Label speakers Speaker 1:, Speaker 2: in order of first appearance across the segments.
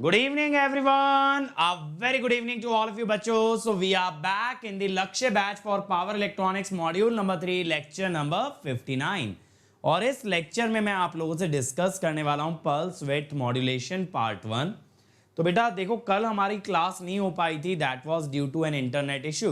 Speaker 1: Good evening, everyone. A very good evening to all of you, बच्चों. So we are back in the Lakshya batch for Power Electronics module number 3, lecture number 59. और इस lecture में मैं आप लोगों से discuss करने वाला हूं पल्स विड्थ मॉड्यूलेशन पार्ट 1. तो बेटा देखो, कल हमारी क्लास नहीं हो पाई थी, that was due to an internet issue.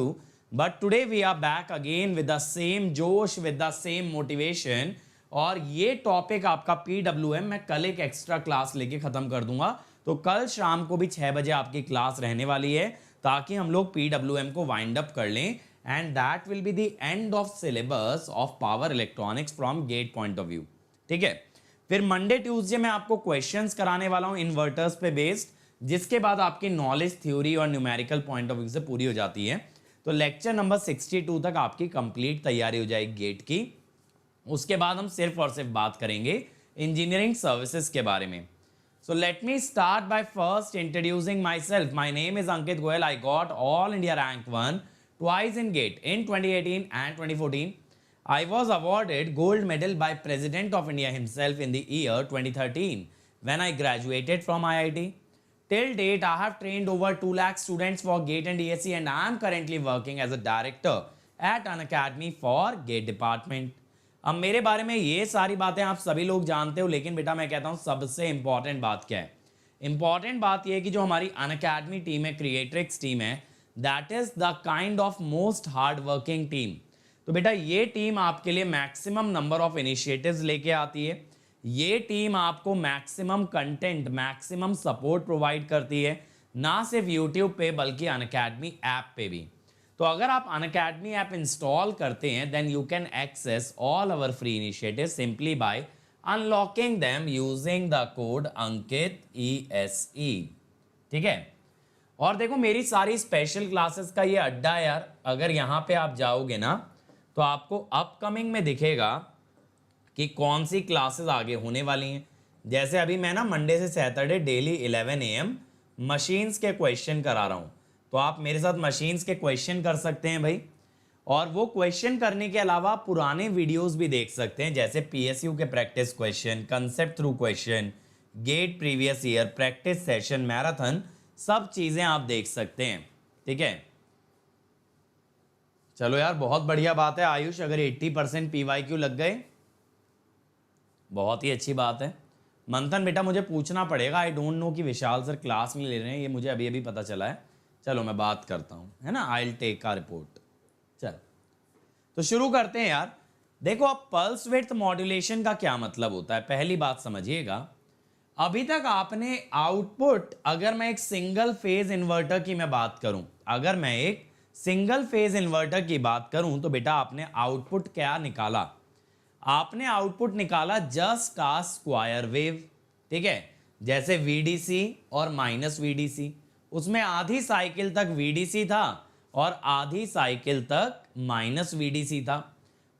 Speaker 1: But today we are back again with the same जोश, विद द सेम मोटिवेशन. और ये टॉपिक आपका PWM मैं कल एक एक्स्ट्रा क्लास लेके खत्म कर दूंगा. तो कल शाम को भी 6 बजे आपकी क्लास रहने वाली है, ताकि हम लोग PWM को वाइंड अप कर लें. And that will be the end of syllabus of power electronics from GATE point of view. ठीक है. फिर मंडे ट्यूसडे में आपको क्वेश्चंस कराने वाला हूं इन्वर्टर्स पे बेस्ड, जिसके बाद आपकी नॉलेज, थ्योरी और न्यूमेरिकल पॉइंट ऑफ व्यू से पूरी हो जाती है. तो लेक्चर नंबर 62 तक आपकी कंप्लीट तैयारी हो जाएगी गेट की. उसके बाद हम सिर्फ और सिर्फ बात करेंगे इंजीनियरिंग सर्विसेज के बारे में. So let me start by first introducing myself. My name is Ankit Goyal. I got All India Rank 1 twice in GATE in 2018 and 2014. I was awarded gold medal by President of India himself in the year 2013 when I graduated from IIT. Till date, I have trained over 2 lakh students for GATE and DSE, and I am currently working as a director at an academy for GATE department. अब मेरे बारे में ये सारी बातें आप सभी लोग जानते हो, लेकिन बेटा मैं कहता हूँ सबसे इंपॉर्टेंट बात क्या है. इंपॉर्टेंट बात ये है कि जो हमारी अनअकैडमी टीम है, क्रिएट्रिक्स टीम है, that is the kind of most hard working team. तो बेटा ये टीम आपके लिए मैक्सिमम नंबर ऑफ इनिशिएटिव्स लेके आती है. ये टीम आपको maximum content, maximum support provide करती है, ना सिर्फ यूट्यूब पे बल्कि अनअकैडमी ऐप पे भी. तो अगर आप अनअकैडमी ऐप इंस्टॉल करते हैं, then you can access all our free initiatives simply by unlocking them using the code Ankit ESE. ठीक है. और देखो मेरी सारी स्पेशल क्लासेस का ये अड्डा है यार. अगर यहाँ पे आप जाओगे ना, तो आपको अपकमिंग में दिखेगा कि कौन सी क्लासेस आगे होने वाली हैं. जैसे अभी मैं ना मंडे से सैटरडे डेली 11 AM मशीन्स के क्वेश्चन करा रहा हूँ. तो आप मेरे साथ मशीन्स के क्वेश्चन कर सकते हैं भाई. और वो क्वेश्चन करने के अलावा पुराने वीडियोस भी देख सकते हैं, जैसे PSU के practice question, concept through question, GATE previous year, practice session, marathon, सब चीजें आप देख सकते हैं. ठीक है. चलो यार, बहुत बढ़िया बात है आयुष. अगर 80% PYQ लग गए, बहुत ही अच्छी बात है. मंथन बेटा मुझे पूछना पड़ेगा, आई डोंट नो कि विशाल सर क्लास में ले रहे हैं, ये मुझे अभी अभी पता चला है. चलो मैं बात करता हूं, है ना. आई विल टेक का रिपोर्ट. चल तो शुरू करते हैं यार. देखो अब पल्स विड्थ मॉड्यूलेशन का क्या मतलब होता है, पहली बात समझिएगा. अभी तक आपने आउटपुट, अगर मैं एक सिंगल फेज इन्वर्टर की मैं बात करूं, अगर मैं एक सिंगल फेज इन्वर्टर की बात करूं, तो बेटा आपने आउटपुट क्या निकाला? आपने आउटपुट निकाला जस्ट आ स्क्वायर वेव. ठीक है. जैसे VDC और माइनस VDC, उसमें आधी साइकिल तक VDC था और आधी साइकिल तक माइनस VDC था.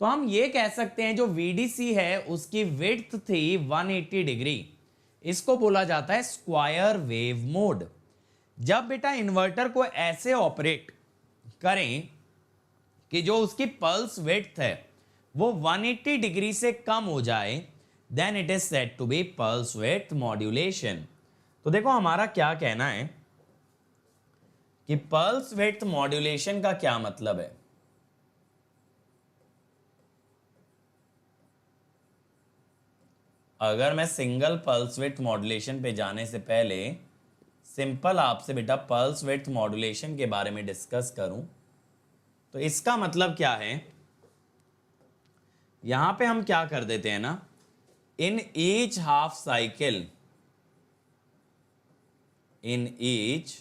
Speaker 1: तो हम ये कह सकते हैं जो VDC है उसकी विड्थ थी 180 डिग्री. इसको बोला जाता है स्क्वायर वेव मोड. जब बेटा इन्वर्टर को ऐसे ऑपरेट करें कि जो उसकी पल्स विड्थ है वो 180 डिग्री से कम हो जाए, then it is said to be pulse width modulation. तो देखो हमारा क्या कहना है कि पल्स विड्थ मॉड्यूलेशन का क्या मतलब है. अगर मैं सिंगल पल्स विड्थ मॉड्यूलेशन पे जाने से पहले सिंपल आपसे बेटा पल्स विड्थ मॉड्यूलेशन के बारे में डिस्कस करूं, तो इसका मतलब क्या है. यहां पे हम क्या कर देते हैं ना, in each half cycle, in each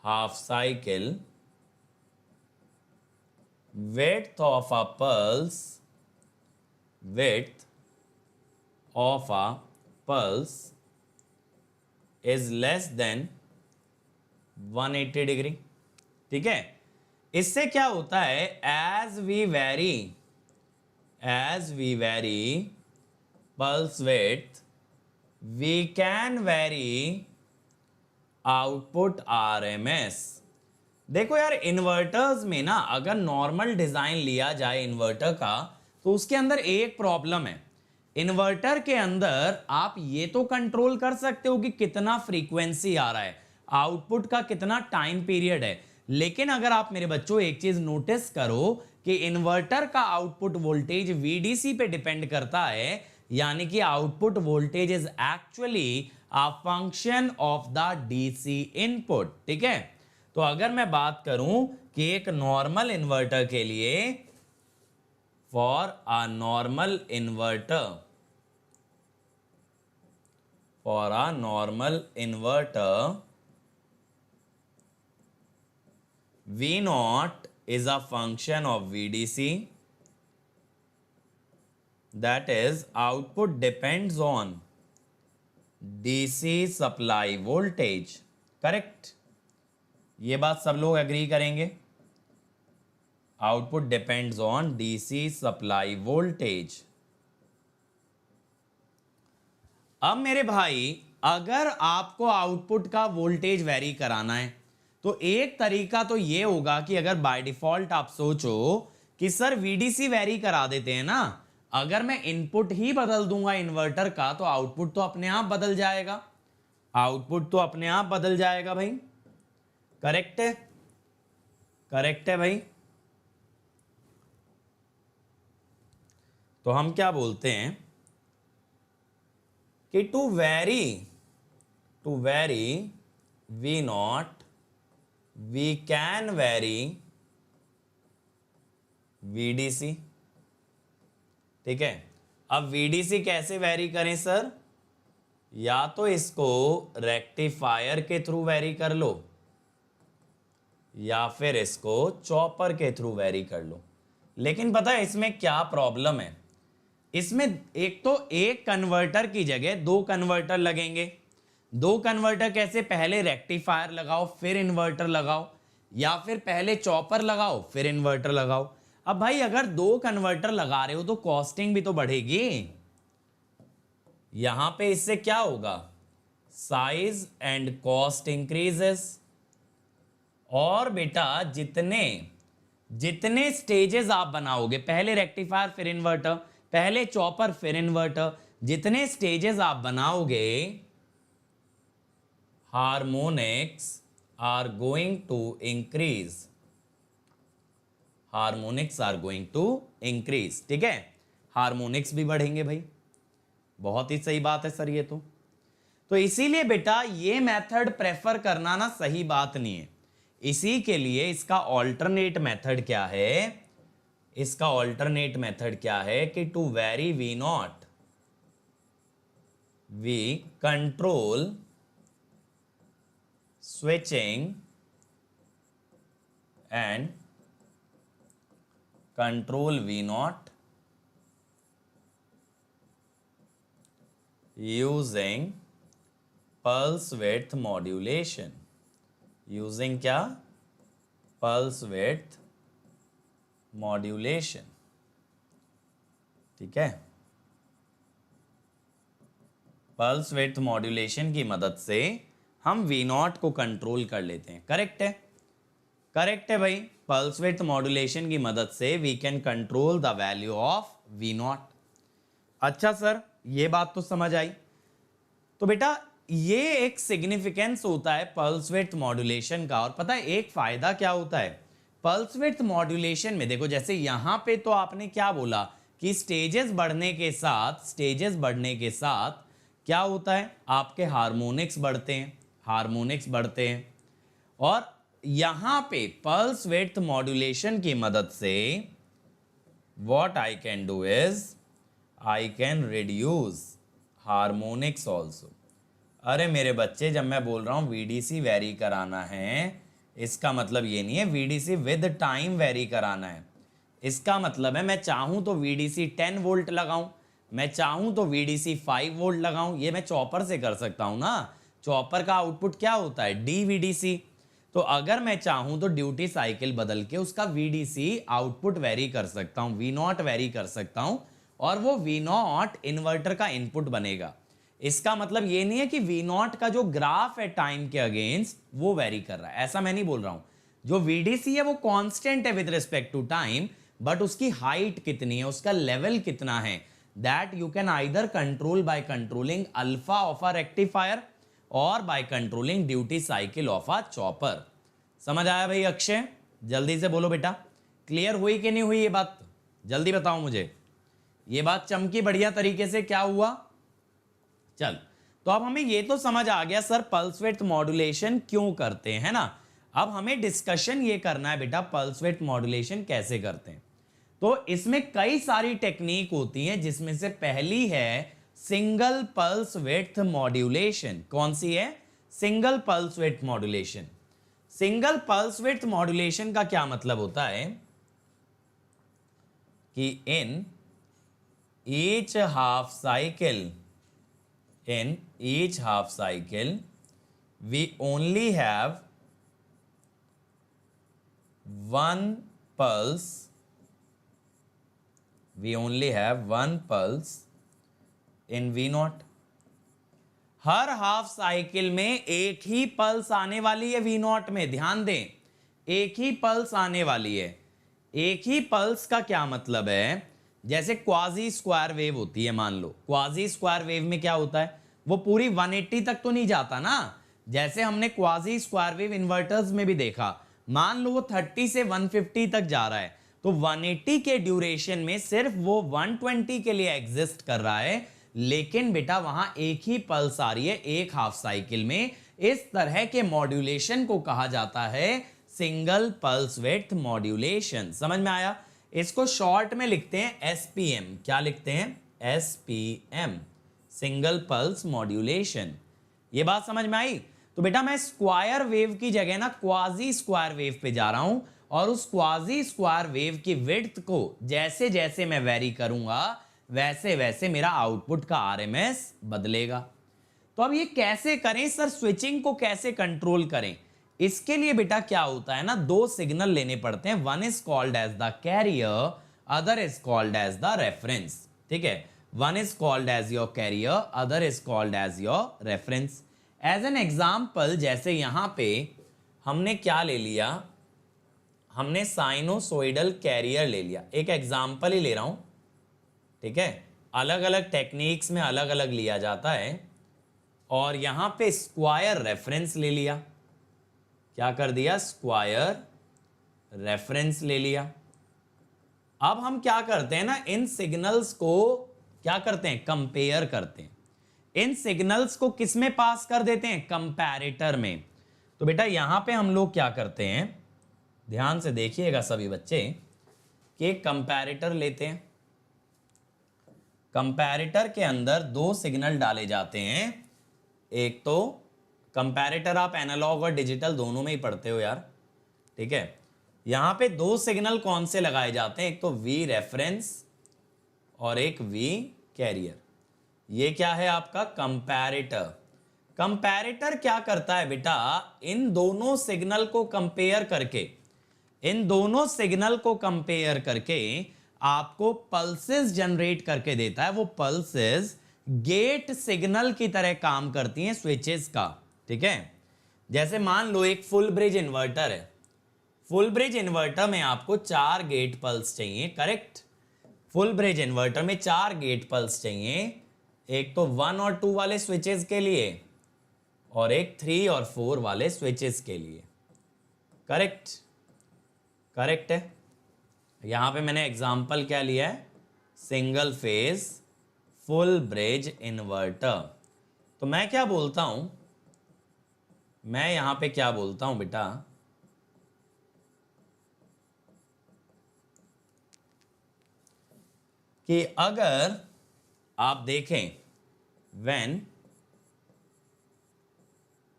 Speaker 1: half cycle, width of a pulse is less than 180 degree. ठीक है. इससे क्या होता है, as we vary pulse width, we can vary output RMS. देखो यार, इन्वर्टर्स में ना अगर नॉर्मल डिजाइन लिया जाए इन्वर्टर का, तो उसके अंदर एक प्रॉब्लम है. इन्वर्टर के अंदर आप ये तो कंट्रोल कर सकते हो कि कितना फ्रीक्वेंसी आ रहा है, आउटपुट का कितना टाइम पीरियड है, लेकिन अगर आप मेरे बच्चों एक चीज नोटिस करो कि इन्वर्टर का आउटपुट वोल्टेज वीडीसी पे डिपेंड करता है, यानी कि output voltage is actually a function of the DC input. ठीक है, तो अगर मैं बात करूं कि एक नॉर्मल इन्वर्टर के लिए, for a normal inverter, for a normal inverter, V naught is a function of VDC, that is output depends on DC supply voltage, correct? ये बात सब लोग एग्री करेंगे, output depends on DC supply voltage. अब मेरे भाई अगर आपको आउटपुट का वोल्टेज वेरी कराना है तो एक तरीका तो ये होगा कि अगर बाय डिफॉल्ट आप सोचो कि सर वीडीसी वेरी करा देते हैं ना, अगर मैं इनपुट ही बदल दूंगा इन्वर्टर का तो आउटपुट तो अपने आप बदल जाएगा, आउटपुट तो अपने आप बदल जाएगा भाई। करेक्ट है, करेक्ट है भाई। तो हम क्या बोलते हैं कि to vary we not we can vary VDC. ठीक है, अब वीडीसी कैसे वेरी करें सर? या तो इसको रेक्टिफायर के थ्रू वेरी कर लो या फिर इसको चॉपर के थ्रू वेरी कर लो। लेकिन पता है इसमें क्या प्रॉब्लम है, इसमें एक तो एक कन्वर्टर की जगह दो कन्वर्टर लगेंगे। दो कन्वर्टर कैसे? पहले रेक्टिफायर लगाओ फिर इन्वर्टर लगाओ, या फिर पहले चॉपर लगाओ फिर इन्वर्टर लगाओ। अब भाई अगर दो कन्वर्टर लगा रहे हो तो कॉस्टिंग भी तो बढ़ेगी। यहां पे इससे क्या होगा? Size and cost increases. और बेटा जितने स्टेजेस आप बनाओगे, पहले रेक्टिफायर फिर इन्वर्टर, पहले चॉपर फिर इन्वर्टर, जितने स्टेजेस आप बनाओगे harmonics are going to increase, harmonics are going to increase. ठीक है, हार्मोनिक्स भी बढ़ेंगे भाई। बहुत ही सही बात है सर ये तो इसीलिए बेटा ये मेथड प्रेफर करना ना सही बात नहीं है। इसी के लिए इसका ऑल्टरनेट मेथड क्या है? इसका ऑल्टरनेट मेथड क्या है कि to vary we not we control switching and control we not using pulse width modulation. Using क्या? Pulse width modulation. ठीक है, पल्स विड्थ मॉड्यूलेशन की मदद से हम वी नॉट को कंट्रोल कर लेते हैं। करेक्ट है, करेक्ट है भाई। पल्स विड्थ मॉड्यूलेशन की मदद से we can control the value of V naught. अच्छा सर ये बात तो समझ आई। तो बेटा ये एक सिग्निफिकेंस होता है पल्स विड्थ मॉड्यूलेशन का। और पता है एक फायदा क्या होता है पल्स विड्थ मॉड्यूलेशन में? देखो जैसे यहां पे तो आपने क्या बोला कि स्टेजेस बढ़ने के साथ क्या होता है? आपके हार्मोनिक्स बढ़ते हैं, हार्मोनिक्स बढ़ते हैं। और यहां पे पल्स विड्थ मॉड्यूलेशन की मदद से what I can do is I can reduce harmonics also. अरे मेरे बच्चे, जब मैं बोल रहा हूं वीडीसी वेरी कराना है, इसका मतलब ये नहीं है वीडीसी विद टाइम वेरी कराना है। इसका मतलब है मैं चाहूं तो वीडीसी 10 वोल्ट लगाऊं, मैं चाहूं तो वीडीसी 5 वोल्ट लगाऊं। ये मैं चॉपर से कर सकता हूं ना। चॉपर का आउटपुट क्या होता है? डीवीडीसी। तो अगर मैं चाहूं तो ड्यूटी साइकिल बदल के उसका वीडीसी आउटपुट वेरी कर सकता हूं, वी नॉट वेरी कर सकता हूं, और वो वी नॉट इन्वर्टर का इनपुट बनेगा। इसका मतलब ये नहीं है कि वी नॉट का जो ग्राफ है टाइम के अगेंस्ट वो वेरी कर रहा है, ऐसा मैं नहीं बोल रहा हूं। जो वीडीसी है वो कांस्टेंट है with respect to time, but उसकी हाइट कितनी है, उसका लेवल कितना है, that you can either control by controlling alpha of a rectifier or by controlling duty cycle of a chopper. समझ आया भाई अक्षय? जल्दी से बोलो बेटा, क्लियर हुई कि नहीं हुई ये बात? जल्दी बताओ मुझे, ये बात चमकी बढ़िया तरीके से? क्या हुआ? चल, तो अब हमें ये तो समझ आ गया सर पल्स विड्थ मॉड्यूलेशन क्यों करते हैं ना। अब हमें डिस्कशन ये करना है बेटा पल्स विड्थ मॉड्यूलेशन कैसे करते हैं। तो इसमें कई सारी टेक्निक होती हैं, जिसमें से पहली है सिंगल पल्स विड्थ मॉड्यूलेशन। कौन सी है? Single pulse width modulation. Single pulse width modulation का क्या मतलब होता है कि in each half cycle we only have one pulse in V naught। Her half cycle में एक ही पल्स आने वाली है V naught में। ध्यान दें, एक ही पल्स आने वाली है। एक ही पल्स का क्या मतलब है? जैसे क्वाजी स्क्वायर वेव होती है, मान लो क्वाजी स्क्वायर वेव में क्या होता है, वो पूरी 180 तक तो नहीं जाता ना। जैसे हमने क्वाजी स्क्वायर वेव इन्वर्टर्स में भी देखा, मान लो वो 30 से 150 तक जा रहा है, तो 180 के ड्यूरेशन में सिर्फ वो 120 के लिए एग्जिस्ट कर रहा है, लेकिन बेटा वहां एक ही पल्स आ रही है एक हाफ साइकिल में। इस तरह के मॉड्यूलेशन को कहा जाता है सिंगल पल्स विड्थ मॉड्यूलेशन। समझ में आया? इसको शॉर्ट में लिखते हैं एसपीएम। क्या लिखते हैं? SPM, single pulse modulation. ये बात समझ में आई? तो बेटा मैं स्क्वायर वेव की जगह ना क्वाजी स्क्वायर वेव पे जा रहा हूं, और उस क्वाजी स्क्वायर वेव की विड्थ को जैसे जैसे मैं वेरी करूंगा वैसे वैसे मेरा आउटपुट का आरएमएस बदलेगा। तो अब ये कैसे करें सर? स्विचिंग को कैसे कंट्रोल करें? इसके लिए बेटा क्या होता है ना, दो सिग्नल लेने पड़ते हैं। One is called as the carrier, other is called as the reference. ठीक है, one is called as your carrier, other is called as your reference. As an example, जैसे यहां पे हमने क्या ले लिया, हमने साइनोसोइडल कैरियर ले लिया। एक एग्जाम्पल ही ले रहा हूं, ठीक है, अलग अलग टेक्निक्स में अलग अलग लिया जाता है। और यहां पे स्क्वायर रेफरेंस ले लिया। क्या कर दिया? स्क्वायर रेफरेंस ले लिया। अब हम क्या करते हैं ना, इन सिग्नल्स को क्या करते हैं? कंपेयर करते हैं। इन सिग्नल्स को किस में पास कर देते हैं? कंपैरेटर में। तो बेटा यहां पे हम लोग क्या करते हैं, ध्यान से देखिएगा सभी बच्चे, कि एक कंपैरेटर लेते हैं। कंपैरेटर के अंदर दो सिग्नल डाले जाते हैं। एक तो कंपैरेटर आप एनालॉग और डिजिटल दोनों में ही पढ़ते हो यार, ठीक है। यहां पे दो सिग्नल कौन से लगाए जाते हैं? एक तो वी रेफरेंस और एक वी कैरियर। ये क्या है आपका? कंपैरेटर। कंपैरेटर क्या करता है बेटा? इन दोनों सिग्नल को कंपेयर करके आपको पल्सेस जनरेट करके देता है। वो पल्सेस गेट सिग्नल की तरह काम करती हैं स्विचेस का, ठीक है। जैसे मान लो एक फुल ब्रिज इन्वर्टर है। फुल ब्रिज इन्वर्टर में आपको 4 गेट पल्स चाहिए, करेक्ट। फुल ब्रिज इन्वर्टर में 4 गेट पल्स चाहिए, एक तो 1 और 2 वाले स्विचेस के लिए और एक 3 और 4 वाले स्विचेस के लिए, करेक्ट है। यहां पे मैंने एग्जांपल क्या लिया है? Single phase full bridge inverter. तो मैं क्या बोलता हूं, मैं यहां पे क्या बोलता हूं बेटा, कि अगर आप देखें when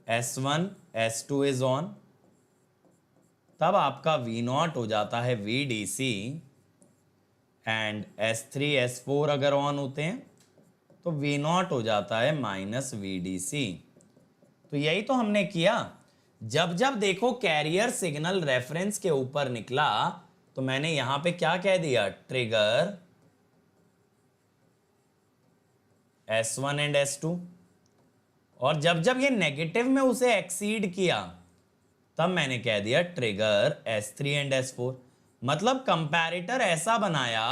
Speaker 1: S1 S2 is on, तब आपका V0 हो जाता है VDC, एंड S3 S4 अगर ऑन होते हैं तो V0 हो जाता है -VDC। तो यही तो हमने किया। जब जब देखो कैरियर सिग्नल रेफरेंस के ऊपर निकला तो मैंने यहां पे क्या कह दिया? Trigger S1 and S2। और जब जब ये नेगेटिव में उसे एक्सीड किया तब मैंने कह दिया ट्रिगर S3 एंड S4। मतलब कंपैरेटर ऐसा बनाया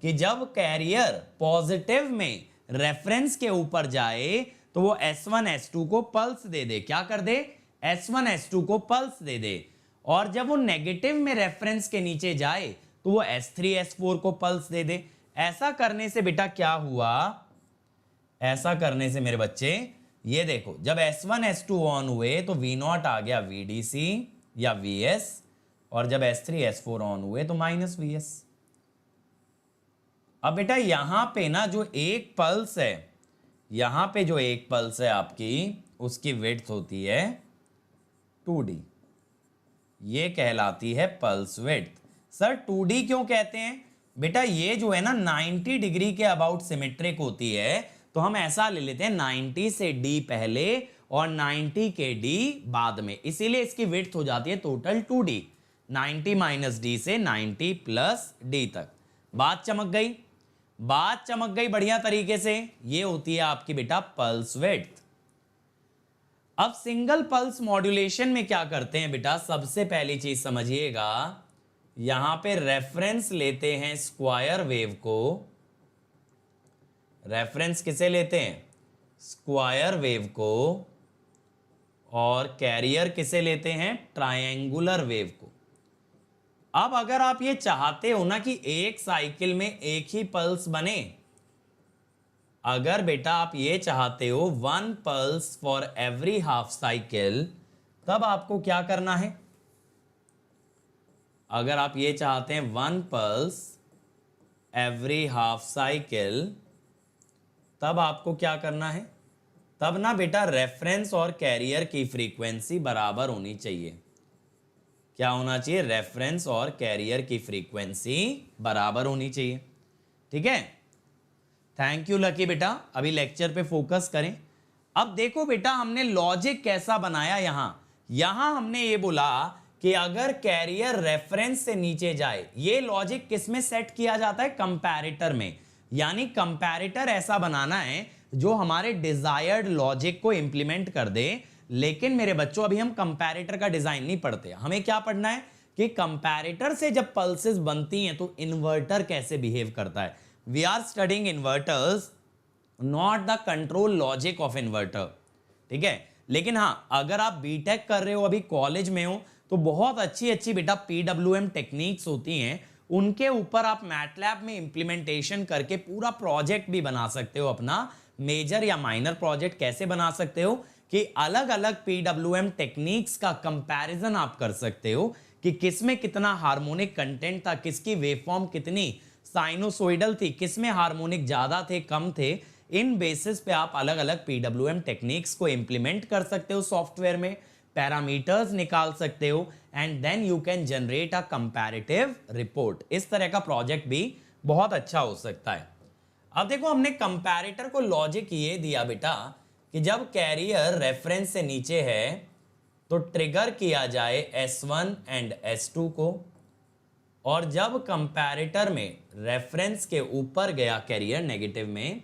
Speaker 1: कि जब कैरियर पॉजिटिव में रेफरेंस के ऊपर जाए तो वो S1 S2 को पल्स दे दे। क्या कर दे? S1 S2 को पल्स दे दे। और जब वो नेगेटिव में रेफरेंस के नीचे जाए तो वो S3 S4 को पल्स दे दे। ऐसा करने से बेटा क्या हुआ? ऐसा करने से मेरे बच्चे ये देखो, जब S1 S2 ऑन हुए तो V0 आ गया VDC या VS, और जब S3 S4 ऑन हुए तो माइनस VS। अब बेटा यहां पे ना जो एक पल्स है, यहां पे जो एक पल्स है आपकी, उसकी विड्थ होती है 2D। ये कहलाती है पल्स विड्थ। सर 2D क्यों कहते हैं? बेटा ये जो है ना 90 डिग्री के अबाउट सिमेट्रिक होती है, तो हम ऐसा ले लेते हैं 90 से D पहले और 90 के D बाद में, इसीलिए इसकी विड्थ हो जाती है टोटल 2D। 90 माइनस D से 90 प्लस D तक। बात चमक गई? बात चमक गई बढ़िया तरीके से। ये होती है आपकी बेटा पल्स विड्थ। अब सिंगल पल्स मॉड्यूलेशन में क्या करते हैं बेटा? सबसे पहली चीज समझिएगा, यहां पे रेफरेंस लेते हैं स्क्वायर वेव को। रेफरेंस किसे लेते हैं? स्क्वायर वेव को। और कैरियर किसे लेते हैं? ट्रायंगुलर वेव को। अब अगर आप ये चाहते हो ना कि एक साइकिल में एक ही पल्स बने, अगर बेटा आप ये चाहते हो 1 pulse for every half cycle, तब आपको क्या करना है? अगर आप ये चाहते हैं 1 पल्स एवरी हाफ साइकिल, तब आपको क्या करना है? तब ना बेटा रेफरेंस और कैरियर की फ्रीक्वेंसी बराबर होनी चाहिए। क्या होना चाहिए? रेफरेंस और कैरियर की फ्रीक्वेंसी बराबर होनी चाहिए। ठीक है, थैंक यू लकी बेटा। अभी लेक्चर पे फोकस करें। अब देखो बेटा हमने लॉजिक कैसा बनाया। यहां हमने ये बोला कि अगर कैरियर रेफरेंस से नीचे जाए, ये लॉजिक किस में सेट किया जाता है? कंपैरेटर में। यानी कंपैरेटर ऐसा बनाना है जो हमारे डिजायर्ड लॉजिक को इंप्लीमेंट कर दे। लेकिन मेरे बच्चों अभी हम कंपैरेटर का डिजाइन नहीं पढ़ते, हमें क्या पढ़ना है कि कंपैरेटर से जब पल्सेस बनती हैं तो इन्वर्टर कैसे बिहेव करता है। We are studying inverters, not the control logic of inverter. ठीक है, लेकिन हाँ अगर आप बीटेक कर रहे हो, अभी कॉलेज में हो, तो बहुत अच्छी अच्छी बेटा PWM टेक्निक्स होती हैं, उनके ऊपर आप मैटलैब में इंप्लीमेंटेशन करके पूरा प्रोजेक्ट भी बना सकते हो। अपना मेजर या माइनर प्रोजेक्ट कैसे बना सकते हो कि अलग अलग PWM टेक्निक्स का कंपैरिजन आप कर सकते हो कि किसमें कितना हार्मोनिक कंटेंट था, किसकी वेवफॉर्म कितनी साइनोसोइडल थी, किसमें हार्मोनिक ज्यादा थे कम थे। इन बेसिस पे आप अलग अलग PWM टेक्निक्स को इंप्लीमेंट कर सकते हो सॉफ्टवेयर में, पैरामीटर्स निकाल सकते हो, and then you can generate a comparative report. इस तरह का प्रोजेक्ट भी बहुत अच्छा हो सकता है। अब देखो हमने कंपैरेटर को लॉजिक ये दिया बेटा कि जब कैरियर रेफरेंस से नीचे है तो ट्रिगर किया जाए S1 एंड S2 को, और जब कंपैरेटर में रेफरेंस के ऊपर गया कैरियर नेगेटिव में,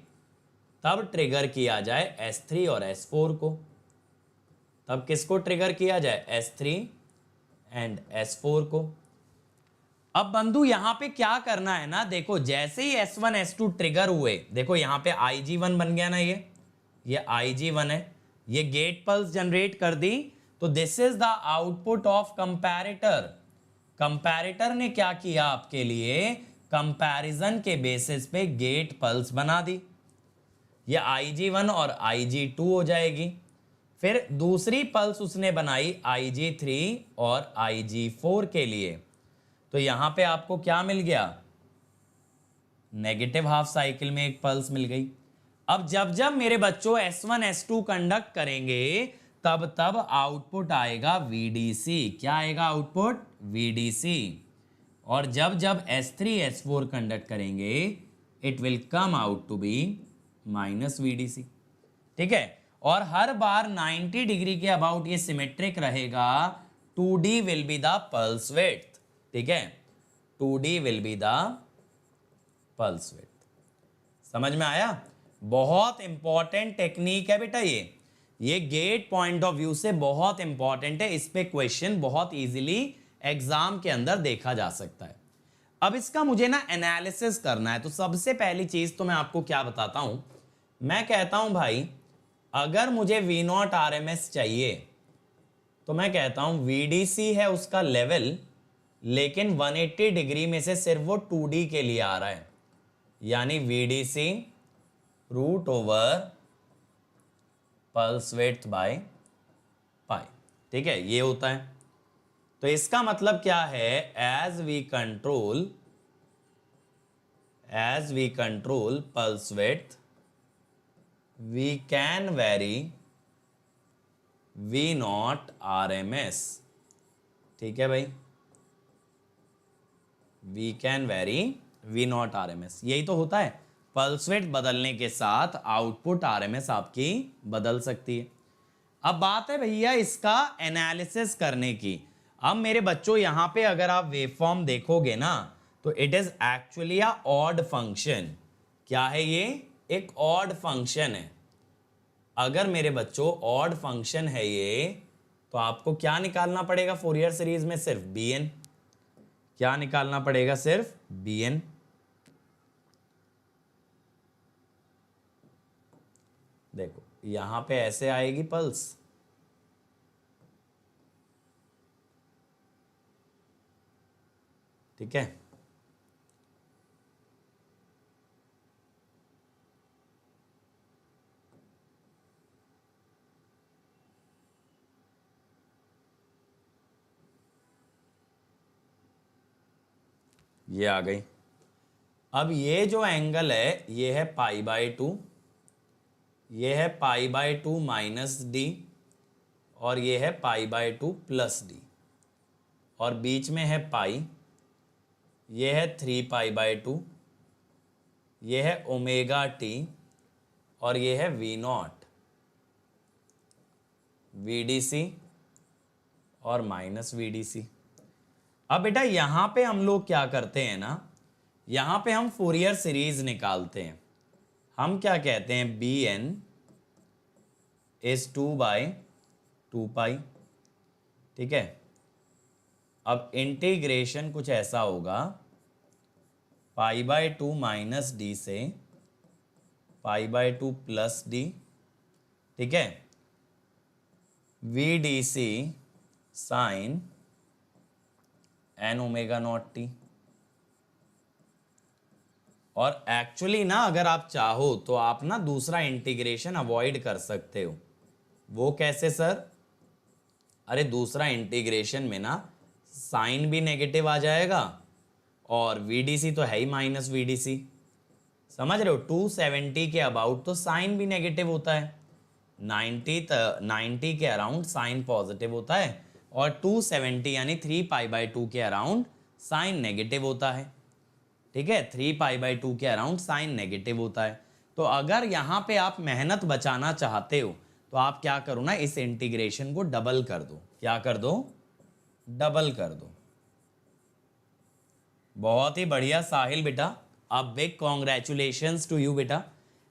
Speaker 1: तब ट्रिगर किया जाए S3 और S4 को। तब किसको ट्रिगर किया जाए? S3 एंड S4 को। अब बंधु यहां पे क्या करना है ना, देखो जैसे ही S1 S2 ट्रिगर हुए, देखो यहां पे IG1 बन गया ना, ये IG1 है, ये गेट पल्स जनरेट कर दी, तो this is the output of comparator. Comparator ने क्या किया आपके लिए? कंपैरिजन के बेसिस पे गेट पल्स बना दी। ये IG1 और IG2 हो जाएगी। फिर दूसरी पल्स उसने बनाई IG3 और IG4 के लिए, तो यहां पे आपको क्या मिल गया? नेगेटिव हाफ साइकिल में एक पल्स मिल गई। अब जब जब मेरे बच्चों S1 S2 कंडक्ट करेंगे, तब तब आउटपुट आएगा VDC। क्या आएगा आउटपुट? VDC। और जब जब S3 S4 कंडक्ट करेंगे, it will come out to be minus VDC। ठीक है, और हर बार 90 डिग्री के अबाउट ये सिमेट्रिक रहेगा। 2D will be the pulse width. ठीक है, 2D will be the pulse width. समझ में आया? बहुत इंपॉर्टेंट टेक्निक है बेटा ये गेट पॉइंट ऑफ व्यू से बहुत इंपॉर्टेंट है। इस पे क्वेश्चन बहुत इजीली एग्जाम के अंदर देखा जा सकता है। अब इसका मुझे ना एनालिसिस करना है। तो सबसे पहली चीज तो मैं आपको क्या बताता हूं, मैं कहता हूं भाई अगर मुझे V नॉट RMS चाहिए तो मैं कहता हूं VDC है उसका लेवल, लेकिन 180 डिग्री में से सिर्फ वो 2D के लिए आ रहा है, यानी VDC root over pulse width by pi. ठीक है, ये होता है। तो इसका मतलब क्या है, as we control pulse width we can vary V naught RMS। ठीक है भाई, we can vary V naught RMS, यही तो होता है। पल्स विड्थ बदलने के साथ आउटपुट RMS आपकी बदल सकती है। अब बात है भैया इसका एनालिसिस करने की। अब मेरे बच्चों यहां पे अगर आप वेवफॉर्म देखोगे ना तो it is actually a odd function. क्या है ये, एक ऑड फंक्शन है। अगर मेरे बच्चों ऑड फंक्शन है ये, तो आपको क्या निकालना पड़ेगा फोरियर सीरीज में, सिर्फ bn। क्या निकालना पड़ेगा, सिर्फ bn। देखो यहां पे ऐसे आएगी पल्स, ठीक है। ये आ गई। अब ये जो एंगल है ये है π/2, ये है π/2 माइनस डी, और ये है π/2 प्लस डी, और बीच में है पाई, ये है 3π/2, ये है ओमेगा टी, और ये है V नॉट VDC और माइनस VDC। अब बेटा यहां पे हम लोग क्या करते हैं ना, यहां पे हम फोरियर सीरीज निकालते हैं। हम क्या कहते हैं, bn इज 2/2π। ठीक है, अब इंटीग्रेशन कुछ ऐसा होगा, π/2 माइनस डी से π/2 प्लस डी। ठीक है, VDC sine n omega naught T. और एक्चुअली ना अगर आप चाहो तो आप ना दूसरा इंटीग्रेशन अवॉइड कर सकते हो। वो कैसे सर, अरे दूसरा इंटीग्रेशन में ना साइन भी नेगेटिव आ जाएगा, और VDC तो है ही माइनस VDC, समझ रहे हो। 270 के अबाउट तो साइन भी नेगेटिव होता है, 90 के अराउंड साइन पॉजिटिव होता है, और 270 यानी 3π/2 के अराउंड साइन नेगेटिव होता है। ठीक है, 3π/2 के अराउंड साइन नेगेटिव होता है। तो अगर यहाँ पे आप मेहनत बचाना चाहते हो तो आप क्या करो ना, इस इंटीग्रेशन को डबल कर दो। क्या कर दो, डबल कर दो। बहुत ही बढ़िया साहिल बेटा, अब बिग कॉन्ग्रेचुलेशंस टू यू बेटा।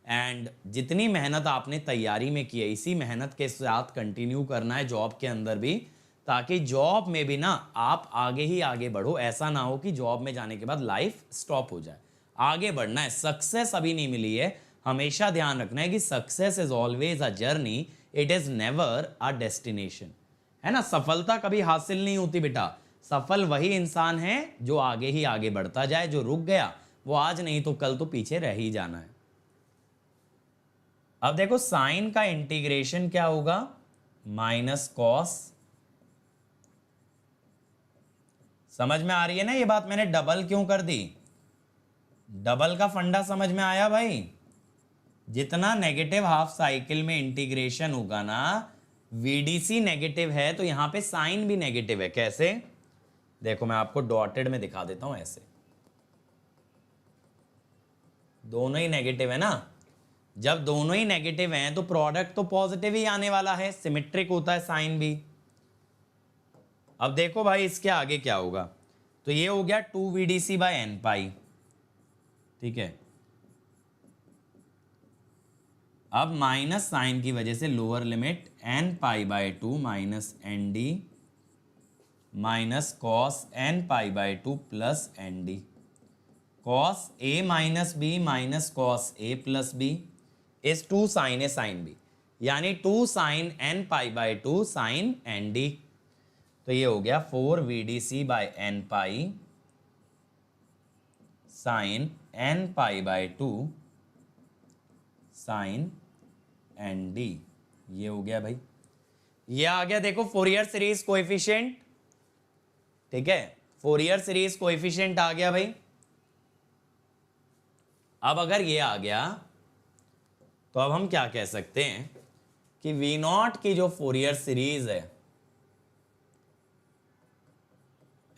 Speaker 1: एंड जितनी मेहनत आपने तैयारी में की है, इसी मेहनत के साथ कंटिन्यू करना है जॉब के अंदर भी, ताकि जॉब में भी ना आप आगे ही आगे बढ़ो। ऐसा ना हो कि जॉब में जाने के बाद लाइफ स्टॉप हो जाए। आगे बढ़ना है, सक्सेस अभी नहीं मिली है। हमेशा ध्यान रखना है कि success is always a journey, it is never a destination. है ना, सफलता कभी हासिल नहीं होती बेटा। सफल वही इंसान है जो आगे ही आगे बढ़ता जाए। जो रुक गया वो आज नहीं तो कल तो पीछे रह ही जाना है। अब देखो साइन का इंटीग्रेशन क्या होगा, माइनस कॉस। समझ में आ रही है ना ये बात, मैंने डबल क्यों कर दी, डबल का फंडा समझ में आया भाई। जितना नेगेटिव हाफ साइकिल में इंटीग्रेशन होगा ना, VDC नेगेटिव है तो यहां पे साइन भी नेगेटिव है। कैसे, देखो मैं आपको डॉटेड में दिखा देता हूं। ऐसे दोनों ही नेगेटिव है ना, जब दोनों ही नेगेटिव हैं तो प्रोडक्ट तो पॉजिटिव ही आने वाला है, सिमेट्रिक होता है साइन भी। अब देखो भाई इसके आगे क्या होगा, तो ये हो गया 2VDC/n पाई। ठीक है, अब माइनस साइन की वजह से lower limit n π/2 minus ND minus cos n π/2 plus ND। Cos A minus B minus cos A plus B is 2 sine A sine B, यानी 2 sine n pi by 2 sine N D. तो ये हो गया 4 VDC by N pi sine n pi by 2 sine N D. ये हो गया भाई, ये आ गया देखो फोरियर सीरीज कोएफिशिएंट। ठीक है, फोरियर सीरीज कोएफिशिएंट आ गया भाई। अब अगर ये आ गया तो अब हम क्या कह सकते हैं कि V0 की जो फोरियर सीरीज है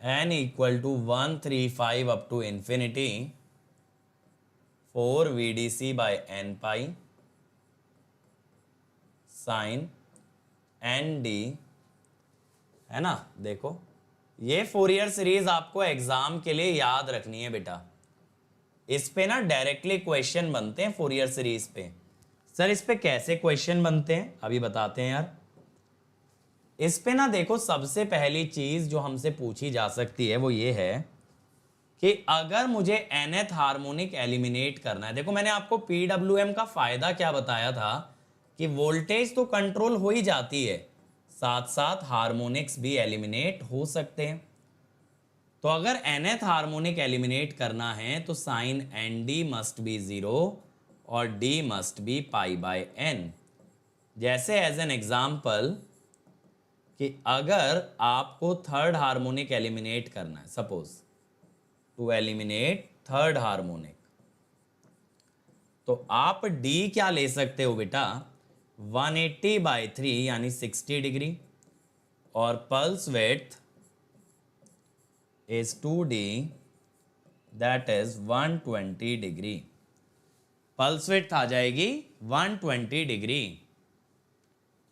Speaker 1: n equal to 135 up to infinity 4 VDC by N pi sine N D है ना। देखो ये फोरियर सीरीज आपको एग्जाम के लिए याद रखनी है बेटा। इस पे ना डायरेक्टली क्वेश्चन बनते हैं फोरियर सीरीज पे। सर इस पे कैसे क्वेश्चन बनते हैं अभी बताते हैं यार। इस पे ना देखो सबसे पहली चीज जो हमसे पूछी जा सकती है वो ये है कि अगर मुझे nth हार्मोनिक एलिमिनेट करना है। देखो मैंने आपको PWM का फायदा क्या बताया था कि वोल्टेज तो कंट्रोल हो ही जाती है, साथ साथ हार्मोनिक्स भी एलिमिनेट हो सकते हैं। तो अगर nth हार्मोनिक एलिमिनेट करना है तो sine N D must be 0 और d must be pi by n। जैसे एज एन एग्जाम्पल कि अगर आपको थर्ड हार्मोनिक एलिमिनेट करना है, suppose to eliminate third harmonic, तो आप d क्या ले सकते हो बेटा 180 बाई 3 यानी 60 डिग्री और pulse width is 2d that is 120 degree. Pulse width आ जाएगी 120 डिग्री।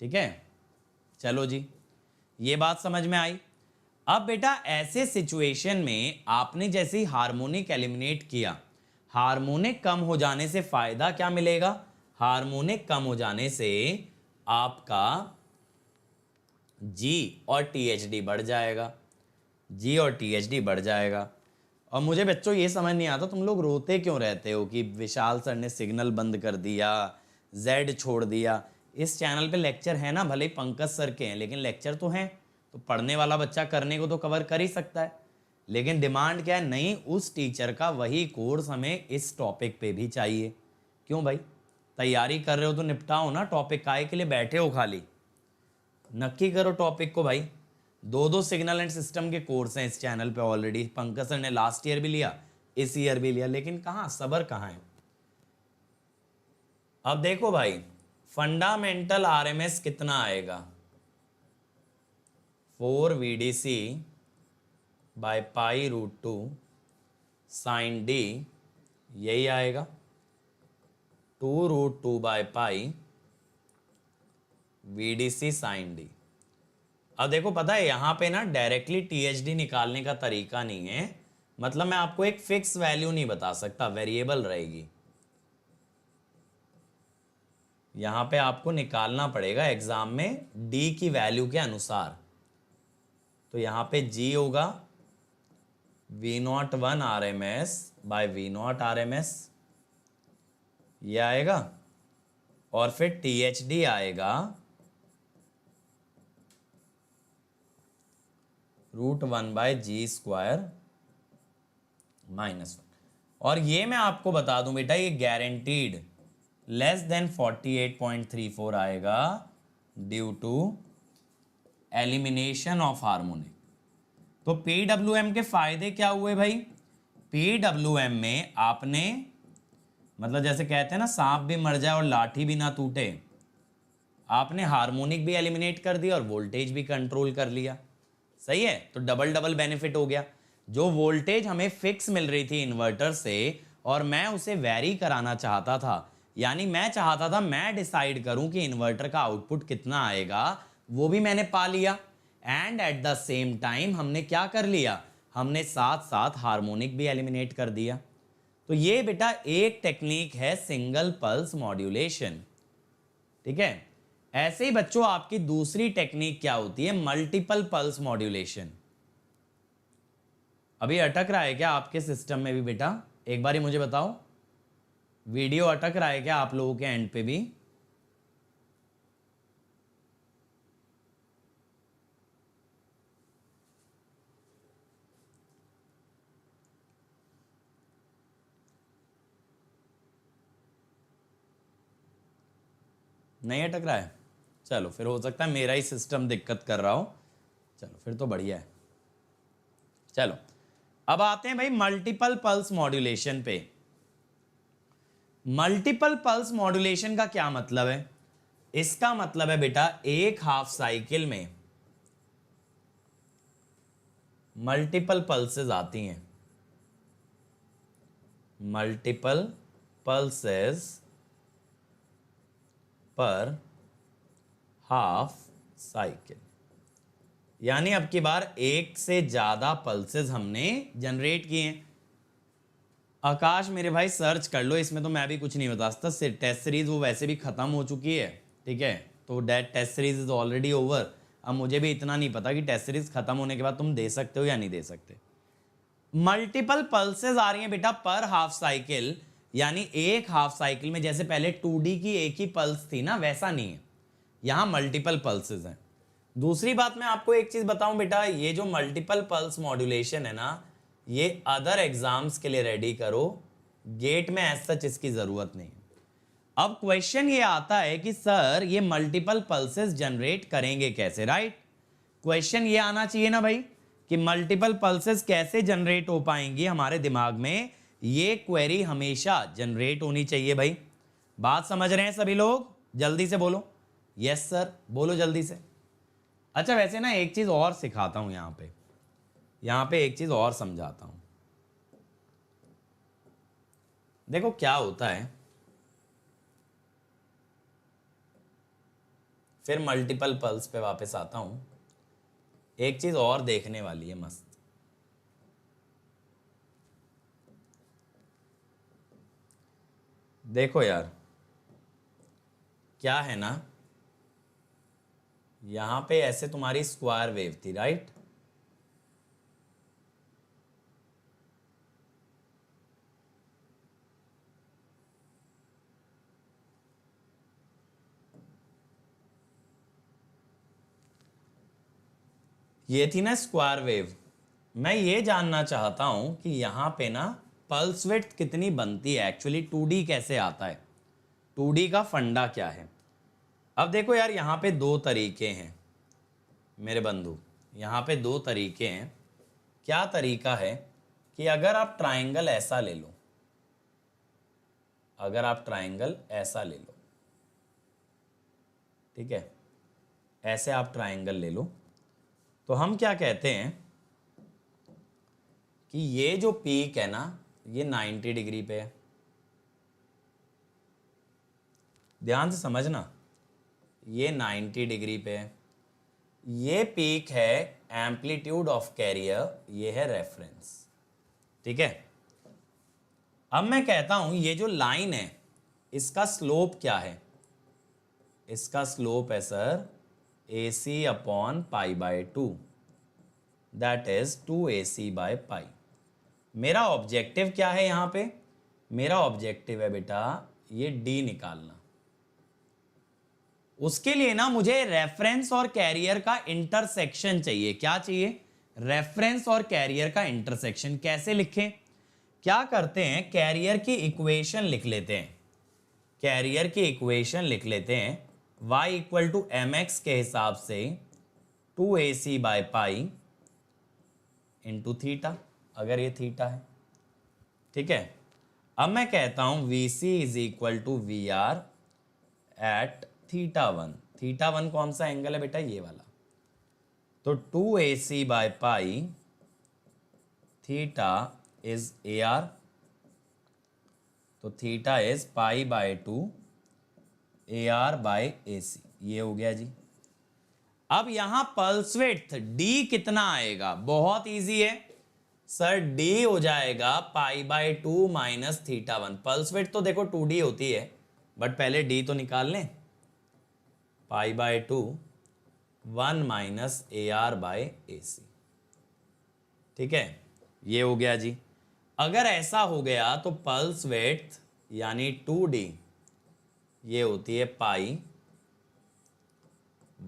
Speaker 1: ठीक है, चलो जी ये बात समझ में आई। अब बेटा ऐसे सिचुएशन में आपने जैसे ही हार्मोनिक एलिमिनेट किया, हार्मोनिक कम हो जाने से फायदा क्या मिलेगा? हार्मोनिक कम हो जाने से आपका G और THD बढ़ जाएगा, G और THD बढ़ जाएगा। और मुझे बच्चों ये समझ नहीं आता तुम लोग रोते क्यों रहते हो कि विशाल सर ने सिग्नल बंद कर दिया, Z छोड़ दिया। इस चैनल पे लेक्चर है ना, भले ही पंकज सर के हैं लेकिन लेक्चर तो हैं, तो पढ़ने वाला बच्चा करने को तो कवर कर ही सकता है। लेकिन डिमांड क्या है, नहीं उस टीचर का वही कोर्स हमें इस टॉपिक पे भी चाहिए। क्यों भाई, तैयारी कर रहे हो तो निपटाओ ना, टॉपिक काहे के लिए बैठे हो खाली? नक्की करो टॉपिक को भाई। 2 सिग्नल एंड सिस्टम के कोर्स हैं इस चैनल पे ऑलरेडी। पंकज सर ने लास्ट ईयर भी लिया, इस ईयर भी लिया, लेकिन कहाँ सबर कहाँ है। अब देखो भाई फंडामेंटल आरएमएस कितना आएगा 4 VDC by pi root 2 sine D, यही आएगा 2 root 2 by pi VDC sine D. अब देखो पता है यहां पे ना डायरेक्टली THD निकालने का तरीका नहीं है, मतलब मैं आपको एक फिक्स वैल्यू नहीं बता सकता, वेरिएबल रहेगी। यहां पे आपको निकालना पड़ेगा एग्जाम में D की वैल्यू के अनुसार। तो यहां पे G होगा V01 RMS bye V0 RMS, ये आएगा, और फिर THD आएगा √1 बाय G स्क्वायर -1। और ये मैं आपको बता दूं बेटा ये गारंटीड लेस देन 48.34 आएगा due to elimination of harmonic. तो PWM के फायदे क्या हुए भाई? PWM में आपने मतलब जैसे कहते हैं ना सांप भी मर जाए और लाठी भी ना टूटे, आपने हार्मोनिक भी एलिमिनेट कर दिया और वोल्टेज भी कंट्रोल कर लिया। सही है, तो डबल डबल बेनिफिट हो गया। जो वोल्टेज हमें फिक्स मिल रही थी इन्वर्टर से और मैं उसे वेरी कराना चाहता था, यानी मैं चाहता था मैं डिसाइड करूं कि इन्वर्टर का आउटपुट कितना आएगा, वो भी मैंने पा लिया। And eight the same time हमने क्या कर लिया, हमने साथ साथ हार्मोनिक भी एलिमिनेट कर दिया। तो ये बेटा एक टेक्निक है सिंगल पल्स मॉड्यूलेशन। ठीक है, ऐसे ही बच्चों आपकी दूसरी टेक्निक क्या होती है, मल्टीपल पल्स मॉड्यूलेशन। अभी अटक रहा है क्या आपके सिस्टम में भी बेटा? एक बार ही मुझे बताओ, वीडियो अटक रहा है क्या आप लोगों के एंड पे भी? नहीं अटक रहा है? चलो फिर हो सकता है मेरा ही सिस्टम दिक्कत कर रहा हो। चलो फिर तो बढ़िया है। चलो अब आते हैं भाई मल्टीपल पल्स मॉड्यूलेशन पे। मल्टीपल पल्स मॉड्यूलेशन का क्या मतलब है? इसका मतलब है बेटा एक हाफ साइकिल में मल्टीपल पल्सेस आती हैं, मल्टीपल पल्सेस पर हाफ साइकिल, यानी अब की बार एक से ज्यादा पल्सेस हमने जनरेट किए हैं। आकाश मेरे भाई सर्च कर लो, इसमें तो मैं भी कुछ नहीं बता सकता। टेस्ट सीरीज वो वैसे भी खत्म हो चुकी है, ठीक है, तो that test series is already over. अब मुझे भी इतना नहीं पता कि टेस्ट सीरीज खत्म होने के बाद तुम दे सकते हो या नहीं दे सकते। मल्टीपल पल्सेस आ रही हैं बेटा पर हाफ साइकिल, यानी एक हाफ साइकिल में जैसे पहले 2D की एक ही पल्स थी ना, वैसा नहीं है, यहां मल्टीपल पल्सेस हैं। दूसरी बात मैं आपको एक चीज बताऊं बेटा, ये जो मल्टीपल पल्स मॉड्यूलेशन है ना, ये अदर एग्जाम्स के लिए रेडी करो, गेट में एज सच इसकी जरूरत नहीं है। अब क्वेश्चन ये आता है कि सर ये मल्टीपल पल्सेस जनरेट करेंगे कैसे, राइट? क्वेश्चन ये आना चाहिए ना भाई कि मल्टीपल पल्सेस कैसे जनरेट हो पाएंगी हमारे दिमाग में, ये क्वेरी हमेशा जनरेट होनी चाहिए भाई। बात समझ रहे हैं सभी लोग? जल्दी से बोलो यस सर, बोलो जल्दी से। अच्छा वैसे ना एक चीज और सिखाता हूं, यहां पे एक चीज और समझाता हूं। देखो क्या होता है, फिर मल्टीपल पल्स पे वापस आता हूं, एक चीज और देखने वाली है मस्त। देखो यार क्या है ना, यहां पे ऐसे तुम्हारी स्क्वायर वेव थी, राइट? ये थी ना स्क्वायर वेव। मैं ये जानना चाहता हूं कि यहां पे ना पल्स विड्थ कितनी बनती है, एक्चुअली 2D कैसे आता है, 2D का फंडा क्या है। अब देखो यार यहां पे दो तरीके हैं मेरे बंधु, यहां पे दो तरीके हैं। क्या तरीका है कि अगर आप ट्राइंगल ऐसा ले लो, अगर आप ट्राइंगल ऐसा ले लो, ठीक है, ऐसे आप ट्राइंगल ले लो, तो हम क्या कहते हैं कि ये जो पीक है ना, ये 90 डिग्री पे है। ध्यान से समझना, ये 90 डिग्री पे है। ये पीक है एम्पलीट्यूड ऑफ कैरियर, ये है रेफरेंस, ठीक है। अब मैं कहता हूं ये जो लाइन है इसका स्लोप क्या है, इसका स्लोप है sir AC upon π/2, that is 2AC/π। मेरा ऑब्जेक्टिव क्या है यहां पे? मेरा ऑब्जेक्टिव है बेटा ये D निकालना। उसके लिए ना मुझे रेफरेंस और कैरियर का इंटरसेक्शन चाहिए। क्या चाहिए? रेफरेंस और कैरियर का इंटरसेक्शन। कैसे लिखें? क्या करते हैं, कैरियर की इक्वेशन लिख लेते हैं, कैरियर की इक्वेशन लिख लेते हैं y इक्वल टू mx के हिसाब से 2AC/π इंटू थीटा, अगर ये थीटा है, ठीक है। अब मैं कहता हूं VC is equal to VR at θ1। θ1 कौन सा एंगल है बेटा? ये वाला। तो 2AC/π थीटा इज AR, तो थीटा इज π/2 AR/AC, ये हो गया जी। अब यहां पल्स विड्थ D कितना आएगा? बहुत इजी है सर, D हो जाएगा π/2 माइनस θ1। पल्स विड्थ तो देखो 2D होती है, बट पहले D तो निकाल लें। π/2 1 माइनस AR/AC, ठीक है, ये हो गया जी। अगर ऐसा हो गया तो पल्स विड्थ यानी 2d ये होती है पाई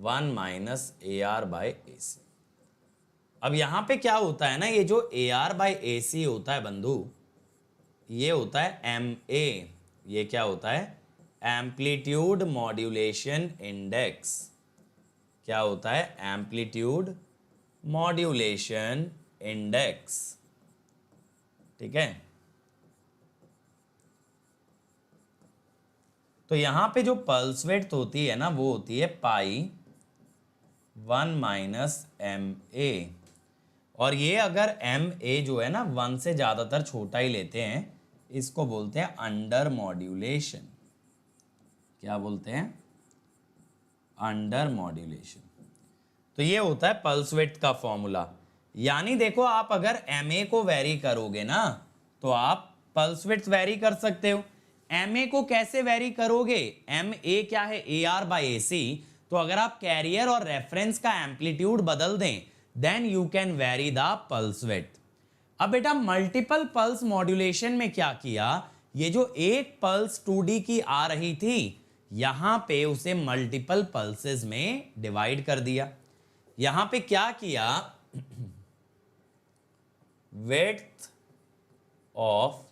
Speaker 1: 1 माइनस ए आर बाई ए सी। अब यहां पे क्या होता है ना, ये जो ए आर बाई ए सी होता है बंधु, ये होता है एम ए। ये क्या होता है? Amplitude modulation index. क्या होता है? Amplitude modulation index. ठीक है, तो यहां पे जो पल्स विड्थ होती है ना वो होती है पाई 1 माइनस एम ए। और ये अगर एम ए जो है ना 1 से ज़्यादातर छोटा ही लेते हैं, इसको बोलते हैं अंडर मॉड्यूलेशन। क्या बोलते हैं? Under modulation. तो ये होता है पल्स विड्थ का फॉर्मूला। यानी देखो, आप अगर एम ए को वेरी करोगे ना तो आप पल्स विड्थ वेरी कर सकते हो। एम ए को कैसे वेरी करोगे? एम ए क्या है? ए आर बाई ए सी। तो अगर आप कैरियर और रेफरेंस का एम्पलीट्यूड बदल दें then you can vary the pulse width. अब बेटा मल्टीपल पल्स मॉड्यूलेशन में क्या किया, ये जो एक पल्स 2D की आ रही थी यहां पे उसे मल्टीपल पल्सेस में डिवाइड कर दिया। यहां पे क्या किया, विड्थ ऑफ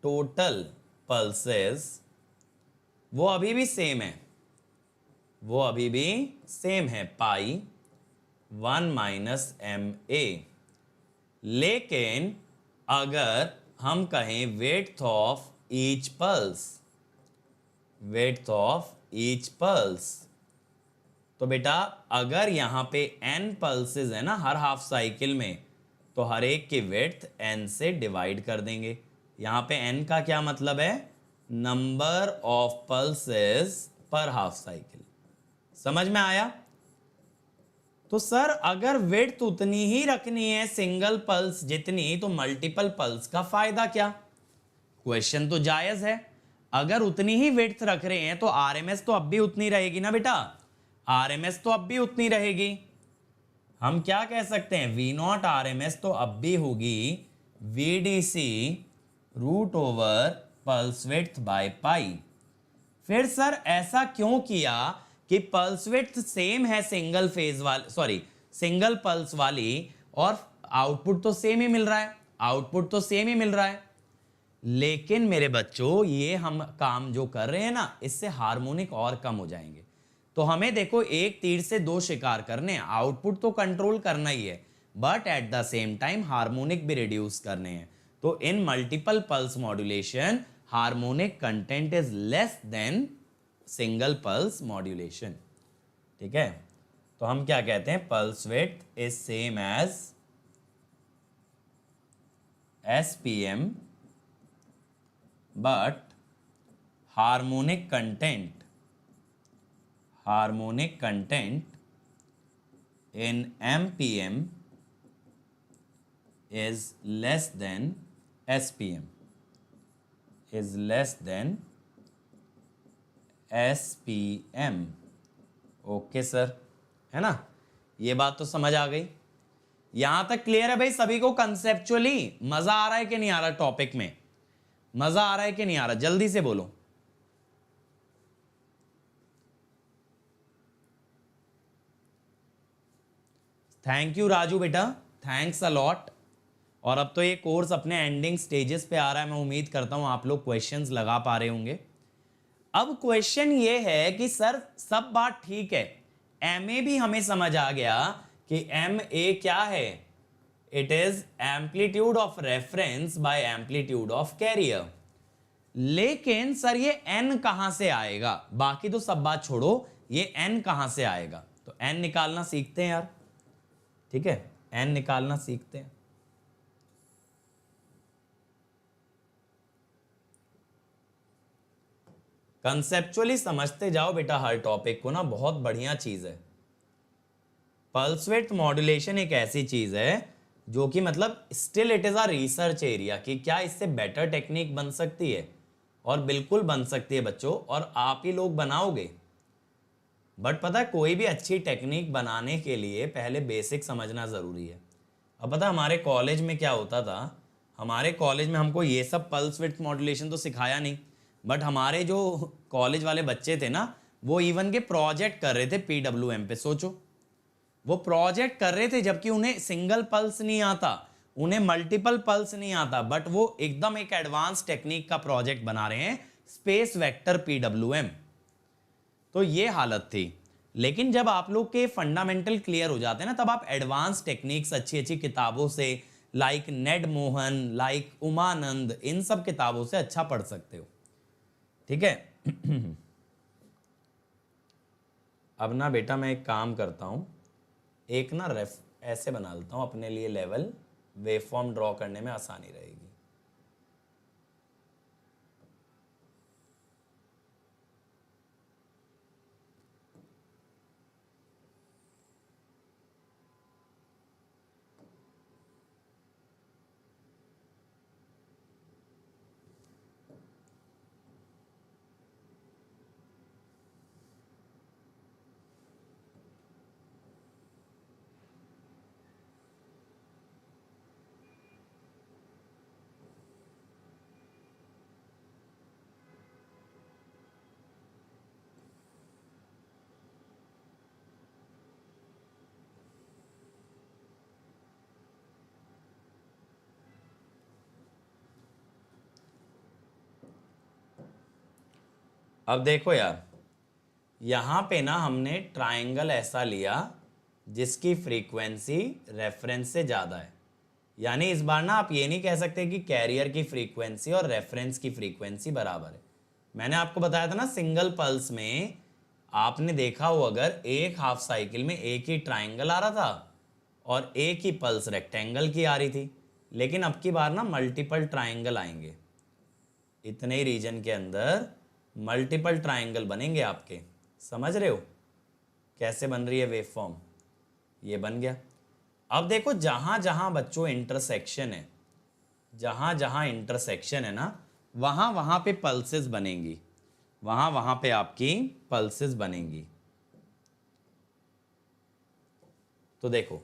Speaker 1: टोटल पल्सेस वो अभी भी सेम है, वो अभी भी सेम है पाई 1 माइनस एम ए। लेकिन अगर हम कहें width of each pulse, width of each pulse, तो बेटा अगर यहां पे n पल्सेस है ना हर हाफ साइकिल में, तो हर एक की विड्थ n से डिवाइड कर देंगे। यहां पे n का क्या मतलब है? नंबर ऑफ पल्सेस पर हाफ साइकिल। समझ में आया? तो सर अगर विड्थ उतनी ही रखनी है सिंगल पल्स जितनी, तो मल्टीपल पल्स का फायदा क्या? क्वेश्चन तो जायज है। अगर उतनी ही विड्थ रख रहे हैं तो आरएमएस तो अब भी उतनी रहेगी ना बेटा, आरएमएस तो अब भी उतनी रहेगी। हम क्या कह सकते हैं? वी नॉट आरएमएस तो अब भी होगी VDC root over pulse width by pi. फिर सर ऐसा क्यों किया कि पल्स विड्थ सेम है सिंगल फेज वाली, सॉरी सिंगल पल्स वाली, और आउटपुट तो सेम ही मिल रहा है, आउटपुट तो सेम ही मिल रहा है। लेकिन मेरे बच्चों ये हम काम जो कर रहे हैं ना इससे हार्मोनिक और कम हो जाएंगे। तो हमें देखो एक तीर से दो शिकार करने हैं, आउटपुट तो कंट्रोल करना ही है but at the same time harmonic भी रिड्यूस करने हैं। तो इन multiple pulse modulation harmonic content is less than single pulse modulation. ठीक है, तो हम क्या कहते हैं? Pulse width is same as SPM but harmonic content in MPM is less than SPM, is less than SPM। Okay sir, है ना? ये बात तो समझ आ गई, यहां तक क्लियर है भाई सभी को? कंसेप्चुअली मजा आ रहा है कि नहीं आ रहा? टॉपिक में मजा आ रहा है कि नहीं आ रहा? जल्दी से बोलो। थैंक यू राजू बेटा, थैंक्स अ लॉट। और अब तो ये कोर्स अपने एंडिंग स्टेजेस पे आ रहा है, मैं उम्मीद करता हूं आप लोग क्वेश्चंस लगा पा रहे होंगे। अब क्वेश्चन ये है कि सर सब बात ठीक है, एम ए भी हमें समझ आ गया कि एम ए क्या है? It is amplitude of reference by amplitude of carrier. लेकिन सर ये एन कहां से आएगा? बाकी तो सब बात छोड़ो, ये एन कहां से आएगा? तो एन निकालना सीखते हैं यार। ठीक है, एन निकालना सीखते हैं। कंसेप्चुअली समझते जाओ बेटा हर टॉपिक को ना, बहुत बढ़िया चीज है। पल्स विड्थ मॉड्यूलेशन एक ऐसी चीज है जो कि मतलब still it is a research area कि क्या इससे बेटर टेक्निक बन सकती है, और बिल्कुल बन सकती है बच्चों, और आप ही लोग बनाओगे। बट पता है कोई भी अच्छी टेक्निक बनाने के लिए पहले बेसिक समझना ज़रूरी है। अब पता हमारे कॉलेज में क्या होता था, हमारे कॉलेज में हमको ये सब पल्स विड्थ मॉड्यूलेशन तो सिखाया नहीं, बट हमारे जो कॉलेज वाले बच्चे थे ना, वो इवन के प्रोजेक्ट कर रहे थे पीडब्ल्यूएम पे। सोचो, वो प्रोजेक्ट कर रहे थे जबकि उन्हें सिंगल पल्स नहीं आता, उन्हें मल्टीपल पल्स नहीं आता, बट वो एकदम एक एडवांस टेक्निक का प्रोजेक्ट बना रहे हैं, स्पेस वेक्टर पीडब्ल्यूएम। तो ये हालत थी। लेकिन जब आप लोग के फंडामेंटल क्लियर हो जाते हैं ना, तब आप एडवांस टेक्निक्स अच्छी अच्छी किताबों से, लाइक नेड मोहन, लाइक उमानंद, इन सब किताबों से अच्छा पढ़ सकते हो। ठीक है। अब ना बेटा मैं एक काम करता हूं, एक ना रेफ ऐसे बना लेता हूं अपने लिए लेवल, वेवफॉर्म ड्रॉ करने में आसानी रहेगी। अब देखो यार, यहां पे ना हमने ट्रायंगल ऐसा लिया जिसकी फ्रीक्वेंसी रेफरेंस से ज़्यादा है। यानी इस बार ना आप ये नहीं कह सकते कि कैरियर की फ्रीक्वेंसी और रेफरेंस की फ्रीक्वेंसी बराबर है। मैंने आपको बताया था ना, सिंगल पल्स में आपने देखा हो अगर एक हाफ साइकिल में एक ही ट्रायंगल आ रहा था और एक ही पल्स रेक्टेंगल की आ रही थी, लेकिन अब की बार ना मल्टीपल ट्रायंगल आएंगे। इतने ही रीजन के अंदर मल्टीपल ट्रायंगल बनेंगे आपके। समझ रहे हो कैसे बन रही है वेवफॉर्म? ये बन गया। अब देखो, जहां जहां बच्चों इंटरसेक्शन है, जहां जहां इंटरसेक्शन है ना, वहां वहां पे पल्सेस बनेंगी, वहां वहां पे आपकी पल्सेस बनेंगी। तो देखो,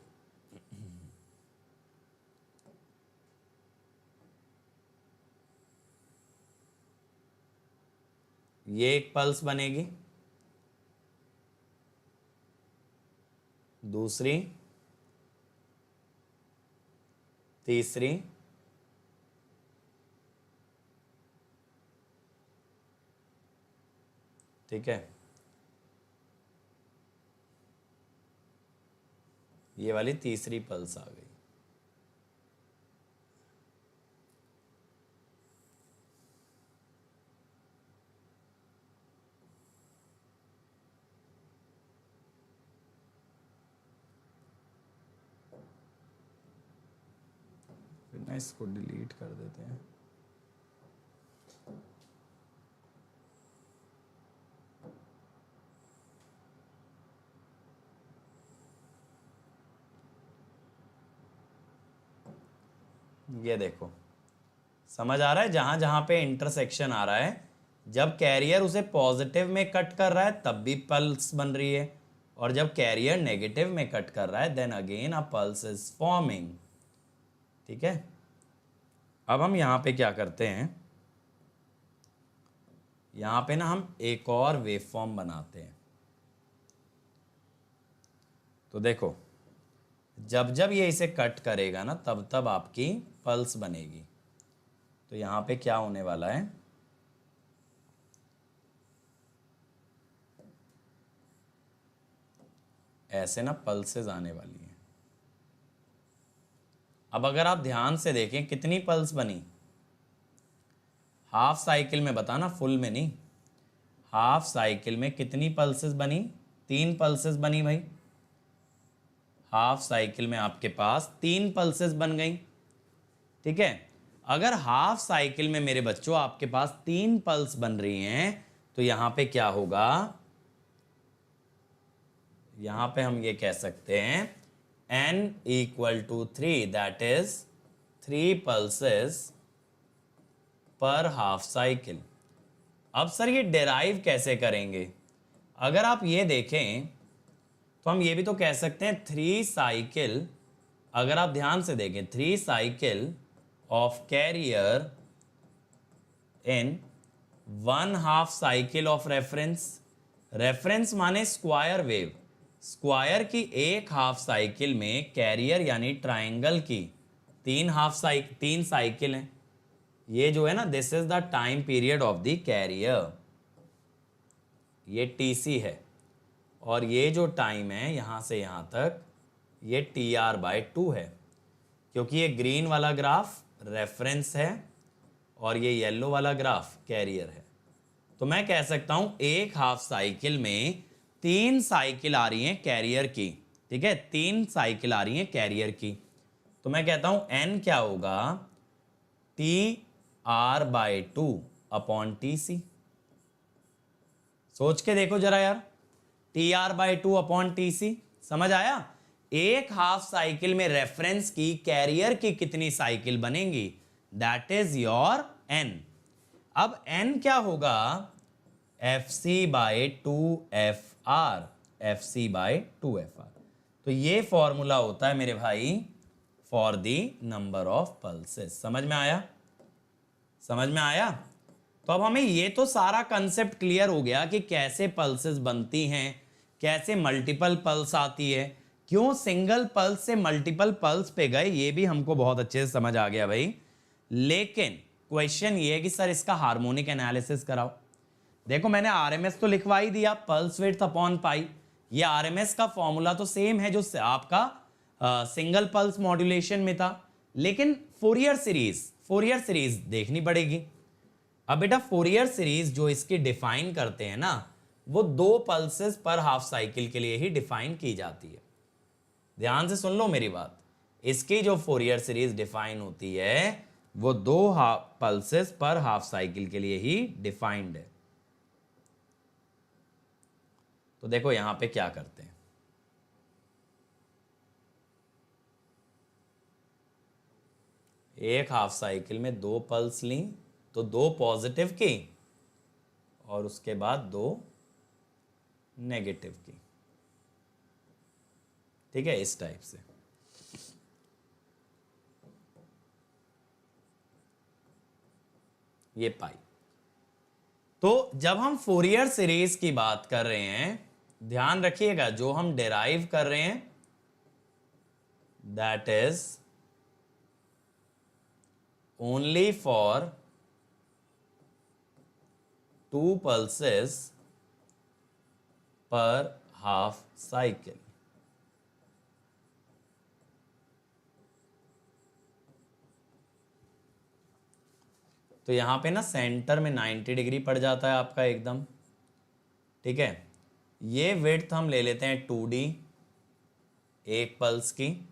Speaker 1: ये एक पल्स बनेगी, दूसरी, तीसरी, ठीक है, ये वाली तीसरी पल्स आ गई। फिर ना इसको डिलीट कर देते हैं। ये देखो, समझ आ रहा है? जहां जहां पे इंटरसेक्शन आ रहा है, जब कैरियर उसे पॉजिटिव में कट कर रहा है तब भी पल्स बन रही है, और जब कैरियर नेगेटिव में कट कर रहा है then again a pulse is forming. ठीक है। अब हम यहां पे क्या करते हैं, यहां पे ना हम एक और वेवफॉर्म बनाते हैं। तो देखो, जब जब ये इसे कट करेगा ना, तब तब आपकी पल्स बनेगी। तो यहां पे क्या होने वाला है, ऐसे ना पल्सेस आने वाली हैं। अब अगर आप ध्यान से देखें कितनी पल्स बनी, हाफ साइकिल में बताना, फुल में नहीं। हाफ साइकिल में कितनी पल्सेस बनी? 3 पल्सेस बनी भाई। हाफ साइकिल में आपके पास 3 पल्सेस बन गई। ठीक है। अगर हाफ साइकिल में मेरे बच्चों आपके पास 3 पल्स बन रही हैं, तो यहां पे क्या होगा, यहां पे हम ये कह सकते हैं n = 3, दैट इज 3 पल्सेस पर हाफ साइकिल। अब सर ये डेराइव कैसे करेंगे? अगर आप ये देखें तो हम ये भी तो कह सकते हैं 3 साइकिल, अगर आप ध्यान से देखें 3 cycle of carrier in 1/2 cycle of reference. Reference माने स्क्वायर वेव, स्क्वायर की 1/2 साइकिल में कैरियर यानी ट्राइंगल की 3 साइकिल हैं। ये जो है ना, this is the time period of the carrier, ये टीसी है। और ये जो टाइम है यहां से यहां तक, ये TR/2 है, क्योंकि ये ग्रीन वाला ग्राफ रेफरेंस है और ये येलो वाला ग्राफ कैरियर है। तो मैं कह सकता हूं 1/2 साइकिल में 3 साइकिल आ रही हैं कैरियर की, ठीक है, 3 साइकिल आ रही हैं कैरियर की। तो मैं कहता हूं n क्या होगा, TR/2 अपॉन TC। सोच के देखो जरा यार, TR/2 अपॉन TC, समझ आया? 1/2 साइकिल में रेफरेंस की कैरियर की कितनी साइकिल बनेंगी, दैट इज योर n। अब n क्या होगा, FC/2FR, FC/2FR। तो ये फॉर्मूला होता है मेरे भाई for the number of pulses. समझ में आया? समझ में आया? तो अब हमें ये तो सारा कंसेप्ट क्लियर हो गया कि कैसे पल्सेस बनती हैं, कैसे मल्टीपल पल्स आती है, क्यों सिंगल पल्स से मल्टीपल पल्स पे गए, ये भी हमको बहुत अच्छे से समझ आ गया भाई। लेकिन क्वेश्चन ये है कि सर इसका हार्मोनिक एनालिसिस कराओ। देखो मैंने आरएमएस तो लिखवा ही दिया, पल्स विड्थ अपॉन पाई। ये आरएमएस का फॉर्मूला तो सेम है जो आपका सिंगल पल्स मॉड्यूलेशन में था, लेकिन फोरियर सीरीज देखनी पड़ेगी। अब बेटा फोरियर सीरीज जो इसकी डिफाइन करते हैं ना, वो 2 पल्सेस पर हाफ साइकिल के लिए ही डिफाइन की जाती है। ध्यान से सुन लो मेरी बात, इसकी जो फोरियर सीरीज डिफाइन होती है वो 2 पल्सेस पर हाफ साइकिल के लिए ही डिफाइंड है। तो देखो यहां पे क्या करते हैं, एक हाफ साइकिल में 2 पल्स ली, तो 2 पॉजिटिव की और उसके बाद 2 नेगेटिव की, ठीक है, इस टाइप से। ये पाई। तो जब हम फोरियर सीरीज की बात कर रहे हैं, ध्यान रखिएगा जो हम डिराइव कर रहे हैं that is only for 2 pulses पर हाफ साइकिल। तो यहां पे ना सेंटर में 90 डिग्री पड़ जाता है आपका एकदम, ठीक है। ये विड्थ हम ले लेते हैं 2D एक पल्स की,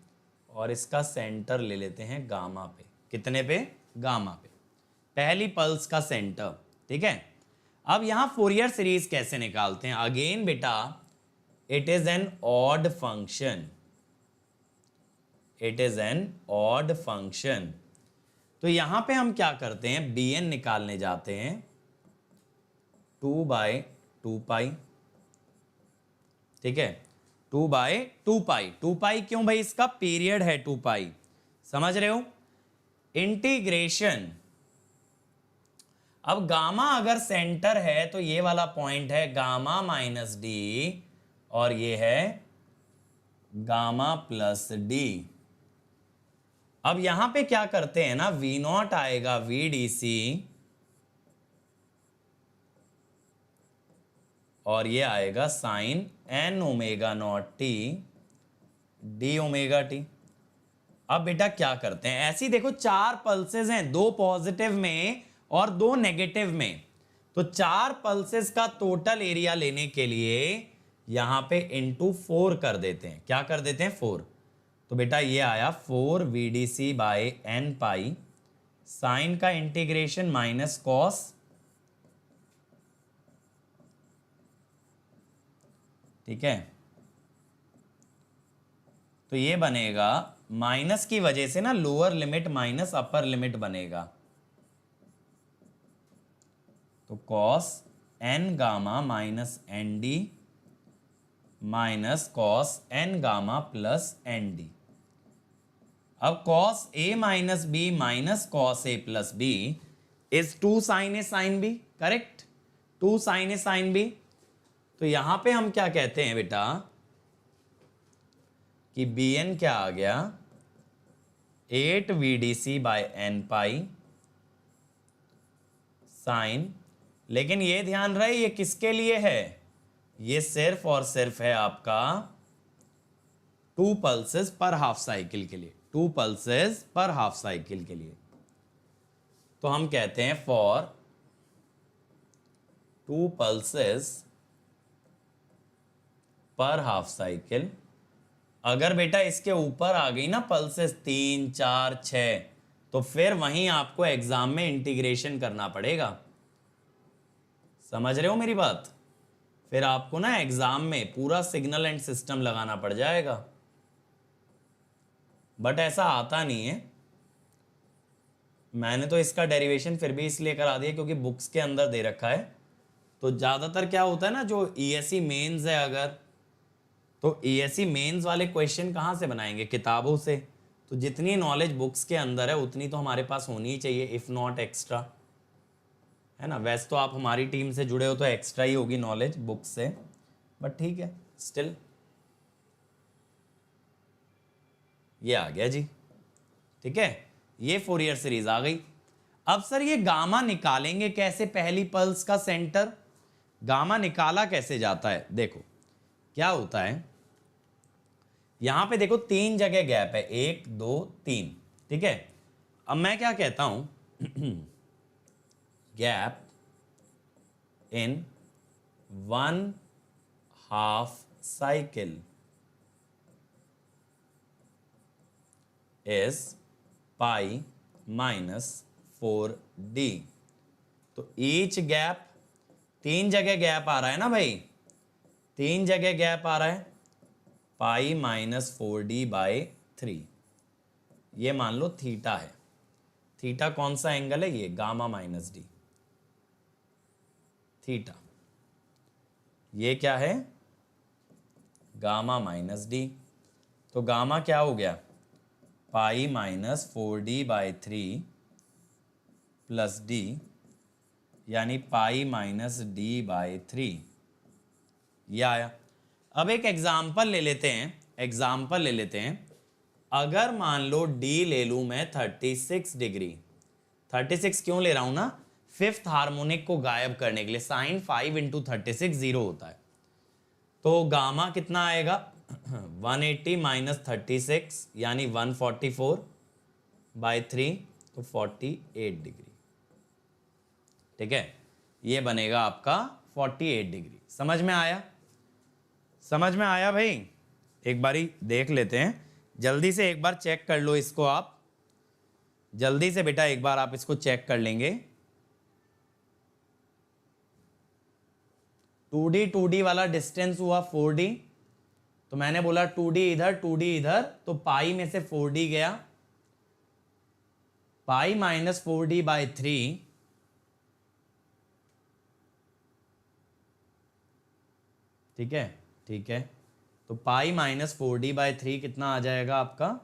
Speaker 1: और इसका सेंटर ले लेते हैं गामा पे। कितने पे? गामा पे, पहली पल्स का सेंटर, ठीक है। अब यहां फोरियर सीरीज कैसे निकालते हैं? अगेन बेटा it is an odd function, it is an odd function. तो यहां पे हम क्या करते हैं, bn निकालने जाते हैं 2/2π, ठीक है, 2/2π। 2π क्यों भाई? इसका पीरियड है 2π, समझ रहे हो? इंटीग्रेशन, अब गामा अगर सेंटर है तो ये वाला पॉइंट है गामा माइनस डी, और ये है गामा प्लस डी। अब यहां पे क्या करते हैं ना, V0 आएगा VDC, और ये आएगा साइन n⍵0t dωt। अब बेटा क्या करते हैं, ऐसी देखो 4 पल्सेस हैं, 2 पॉजिटिव में और 2 नेगेटिव में। तो 4 पल्सेस का टोटल एरिया लेने के लिए यहां पे इंटू 4 कर देते हैं। क्या कर देते हैं? 4। तो बेटा ये आया 4 VDC/n π, साइन का इंटीग्रेशन माइनस कॉस, ठीक है। तो ये बनेगा, माइनस की वजह से ना lower limit minus upper limit बनेगा, तो cos n gamma minus ND minus cos n gamma plus ND। अब cos a minus B minus cos a plus B is 2 sin a sin b, correct, 2 sin a sin b। तो यहां पे हम क्या कहते हैं बेटा कि bn क्या आ गया 8 VDC by n pi sine, लेकिन ये ध्यान रहे ये किसके लिए है, ये सिर्फ और सिर्फ है आपका 2 पल्सेस पर हाफ साइकिल के लिए, 2 पल्सेस पर हाफ साइकिल के लिए। तो हम कहते हैं फॉर 2 पल्सेस पर हाफ साइकिल, अगर बेटा इसके ऊपर आ गई ना पल्सेस 3 4 6 तो फिर वहीं आपको एग्जाम में इंटीग्रेशन करना पड़ेगा। समझ रहे हो मेरी बात, फिर आपको ना एग्जाम में पूरा सिग्नल एंड सिस्टम लगाना पड़ जाएगा, बट ऐसा आता नहीं है। मैंने तो इसका डेरिवेशन फिर भी इसलिए करा दिया क्योंकि बुक्स के अंदर दे रखा है। तो ज़्यादातर क्या होता है ना, जो ईएससी मेंस है अगर, तो ईएससी मेंस वाले क्वेश्चन कहाँ से बनाएंगे, किताबों से। तो जितनी नॉलेज बुक्स के अंदर है उतनी तो हमारे पास होनी ही चाहिए, इफ़ नॉट एक्स्ट्रा, है ना। वैसे तो आप हमारी टीम से जुड़े हो तो एक्स्ट्रा ही होगी नॉलेज बुक्स से, बट ठीक है स्टिल। ये आ गया जी, ठीक है, ये फोरियर सीरीज आ गई। अब सर ये गामा निकालेंगे कैसे, पहली पल्स का सेंटर गामा निकाला कैसे जाता है। देखो क्या होता है, यहां पे देखो 3 जगह गैप है, 1 2 3, ठीक है। अब मैं क्या कहता हूं gap in 1/2 cycle is pi minus 4d। तो ईच गैप, 3 जगह गैप आ रहा है ना भाई, 3 जगह गैप आ रहा है, पाई माइनस 4d बाई 3। ये मान लो थीटा है, थीटा कौन सा एंगल है, ये गामा माइनस डी, थीटा। ये क्या है, गामा माइनस डी। तो गामा क्या हो गया, pi minus 4d by 3 plus D, यानी पाई माइनस डी बाई 3। ये आया। अब एक एग्जाम्पल ले लेते हैं, एग्जाम्पल ले लेते हैं। अगर मान लो d ले लूं मैं 36 डिग्री, 36 क्यों ले रहा हूं ना, 5th हार्मोनिक को गायब करने के लिए। साइन 5 इंटू 36 0 होता है, तो गामा कितना आएगा 180 माइनस 36 यानी 144 बाई 3, तो 48 डिग्री, ठीक है। ये बनेगा आपका 48 डिग्री। समझ में आया, समझ में आया भाई। एक बारी देख लेते हैं, जल्दी से एक बार चेक कर लो इसको आप, जल्दी से बेटा एक बार आप इसको चेक कर लेंगे। 2D वाला डिस्टेंस हुआ 4D, तो मैंने बोला 2D इधर 2D इधर, तो पाई में से 4D गया, पाई माइनस 4D बाई 3, ठीक है, ठीक है। तो पाई माइनस 4D बाई 3 कितना आ जाएगा आपका,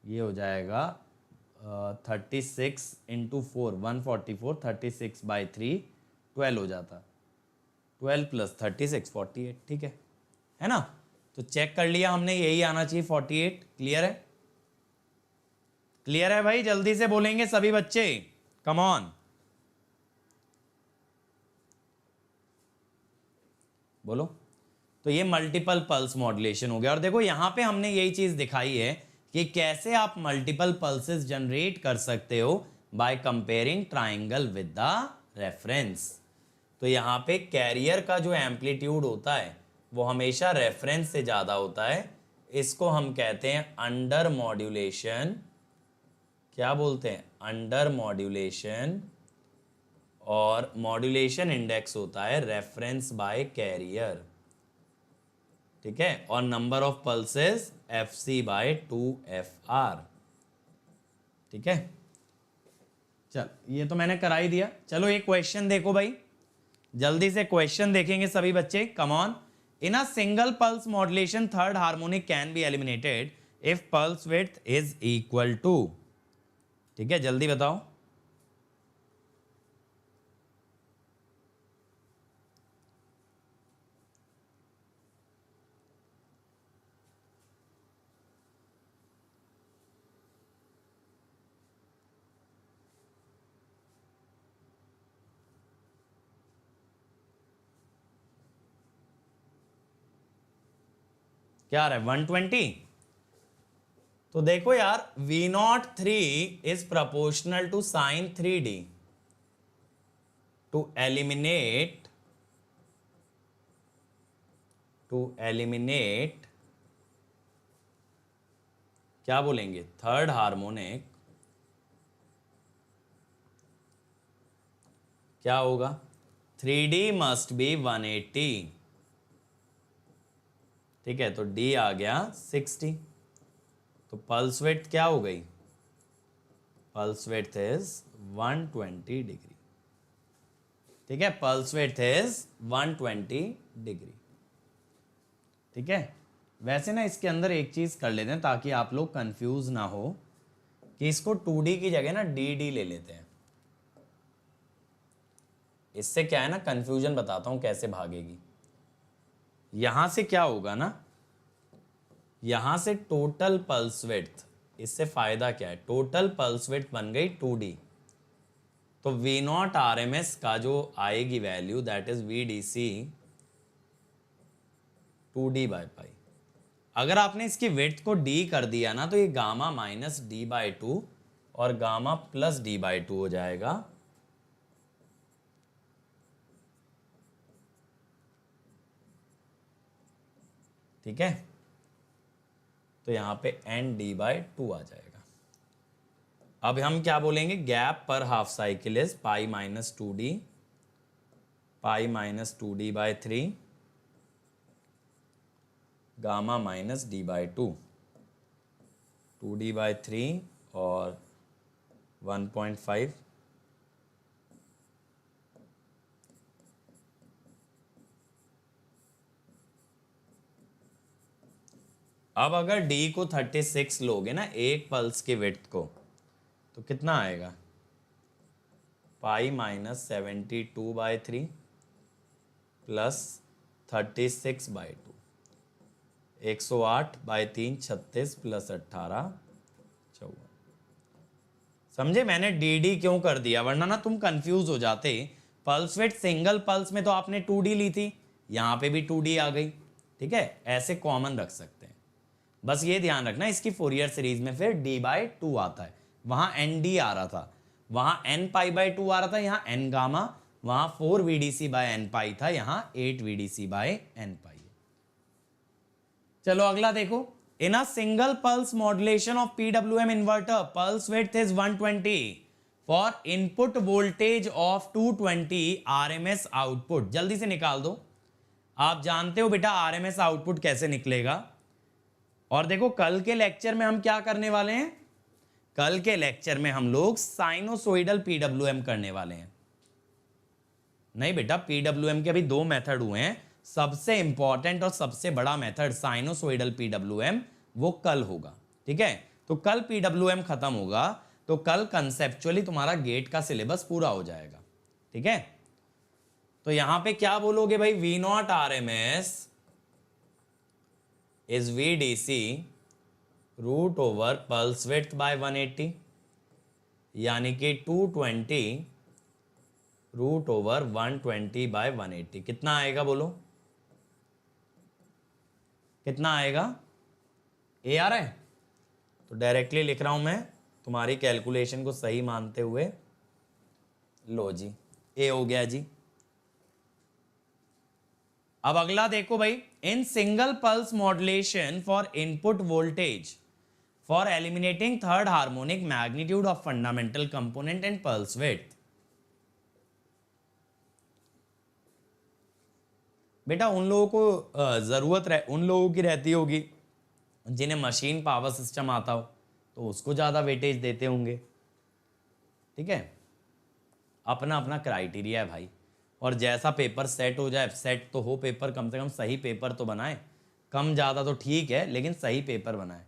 Speaker 1: ये हो जाएगा 36 इंटू 4 144, 36 बाई 3 12 हो जाता, 12 प्लस 36 48, ठीक है ना। तो चेक कर लिया हमने, यही आना चाहिए 48। क्लियर है, क्लियर है भाई, जल्दी से बोलेंगे सभी बच्चे, कम ऑन बोलो। तो ये मल्टीपल पल्स मॉड्यूलेशन हो गया। और देखो यहां पे हमने यही चीज दिखाई है कि कैसे आप मल्टीपल पल्सेस जनरेट कर सकते हो by comparing triangle with the reference. तो यहाँ पे कैरियर का जो एम्पलीट्यूड होता है वो हमेशा रेफरेंस से ज़्यादा होता है, इसको हम कहते हैं अंडर मॉड्यूलेशन। क्या बोलते हैं, अंडर मॉड्यूलेशन। और मॉड्यूलेशन इंडेक्स होता है रेफरेंस बाय कैरियर, ठीक है। और number of pulses FC by 2FR, ठीक है। चल ये तो मैंने करा ही दिया। चलो एक क्वेश्चन देखो भाई, जल्दी से क्वेश्चन देखेंगे सभी बच्चे, come on. In a single pulse modulation third harmonic can be eliminated if pulse width is equal to, ठीक है, जल्दी बताओ। क्या आ रहा है 120। तो देखो यार V03 is proportional to sine 3D। To eliminate क्या बोलेंगे, थर्ड हार्मोनिक, क्या होगा 3D मस्ट बी 180। ठीक है, तो D आ गया 60। तो पल्स विड्थ क्या हो गई, पल्स विड्थ इज 120 डिग्री। ठीक है, पल्स विड्थ इज 120 डिग्री। ठीक है, वैसे ना इसके अंदर एक चीज कर लेते हैं ताकि आप लोग कंफ्यूज ना हो कि इसको 2D की जगह ना DD ले लेते हैं। इससे क्या है ना, कंफ्यूजन बताता हूं कैसे भागेगी। यहां से क्या होगा ना, यहां से टोटल पल्स विड्थ, इससे फायदा क्या है, टोटल पल्स विड्थ बन गई 2D। तो V0 RMS का जो आएगी value that is VDC 2D by pi. अगर आपने इसकी विड्थ को D कर दिया ना तो ये गामा माइनस D/2 और गामा प्लस D/2 हो जाएगा। ठीक है, तो यहां पे ND/2 आ जाएगा। अब हम क्या बोलेंगे, गैप पर half cycle is pi minus 2D, pi minus 2D/3 gamma minus D/2, 2D/3 और 1.5। अब अगर D को 36 लोगे ना एक पल्स की विड्थ को, तो कितना आएगा, पाई माइनस 72/3 प्लस 36/2, 108/3 36 प्लस 18 54। समझे मैंने DD क्यों कर दिया, वरना ना तुम कंफ्यूज हो जाते। पल्स विड्थ सिंगल पल्स में तो आपने 2D ली थी, यहां पे भी 2D आ गई। ठीक है, ऐसे कॉमन रख सकते हैं। बस ये ध्यान रखना इसकी फोरियर सीरीज में फिर D/2 आता है, वहां ND आ रहा था, वहां N/2 आ रहा था, यहां N गामा, वहां 4VDC/N था, यहां 8VDC/N। चलो अगला देखो, in a single pulse modulation of PWM inverter pulse width is 120 for input voltage of 220 RMS output. जल्दी से निकाल दो। आप जानते हो बेटा RMS आउटपुट कैसे निकलेगा। और देखो कल के लेक्चर में हम क्या करने वाले हैं, कल के लेक्चर में हम लोग साइनोसोइडल PWM करने वाले हैं। नहीं बेटा, PWM के अभी 2 मेथड हुए हैं, सबसे इंपॉर्टेंट और सबसे बड़ा मेथड साइनोसोइडल PWM वो कल होगा। ठीक है, तो कल PWM खत्म होगा, तो कल कंसेप्चुअली तुम्हारा गेट का सिलेबस पूरा हो जाएगा। ठीक है, तो यहां पे क्या बोलोगे भाई, V0 RMS is VDC root over pulse width by 180, यानी कि 220 रूट ओवर 120/180। कितना आएगा बोलो, कितना आएगा, ए आ रहा है? तो डायरेक्टली लिख रहा हूं मैं तुम्हारी कैलकुलेशन को सही मानते हुए। लो जी, ए हो गया जी। अब अगला देखो भाई, in single pulse modulation for input voltage for eliminating third harmonic magnitude of fundamental component and pulse width. बेटा उन लोगों को जरूरत उन लोगों की रहती होगी जिन्हें मशीन पावर सिस्टम आता हो, तो उसको ज्यादा वेटेज देते होंगे। ठीक है, अपना अपना क्राइटेरिया है भाई, और जैसा पेपर सेट हो जाए, सेट तो हो पेपर, कम से कम सही पेपर तो बनाए, कम ज़्यादा तो ठीक है लेकिन सही पेपर बनाए।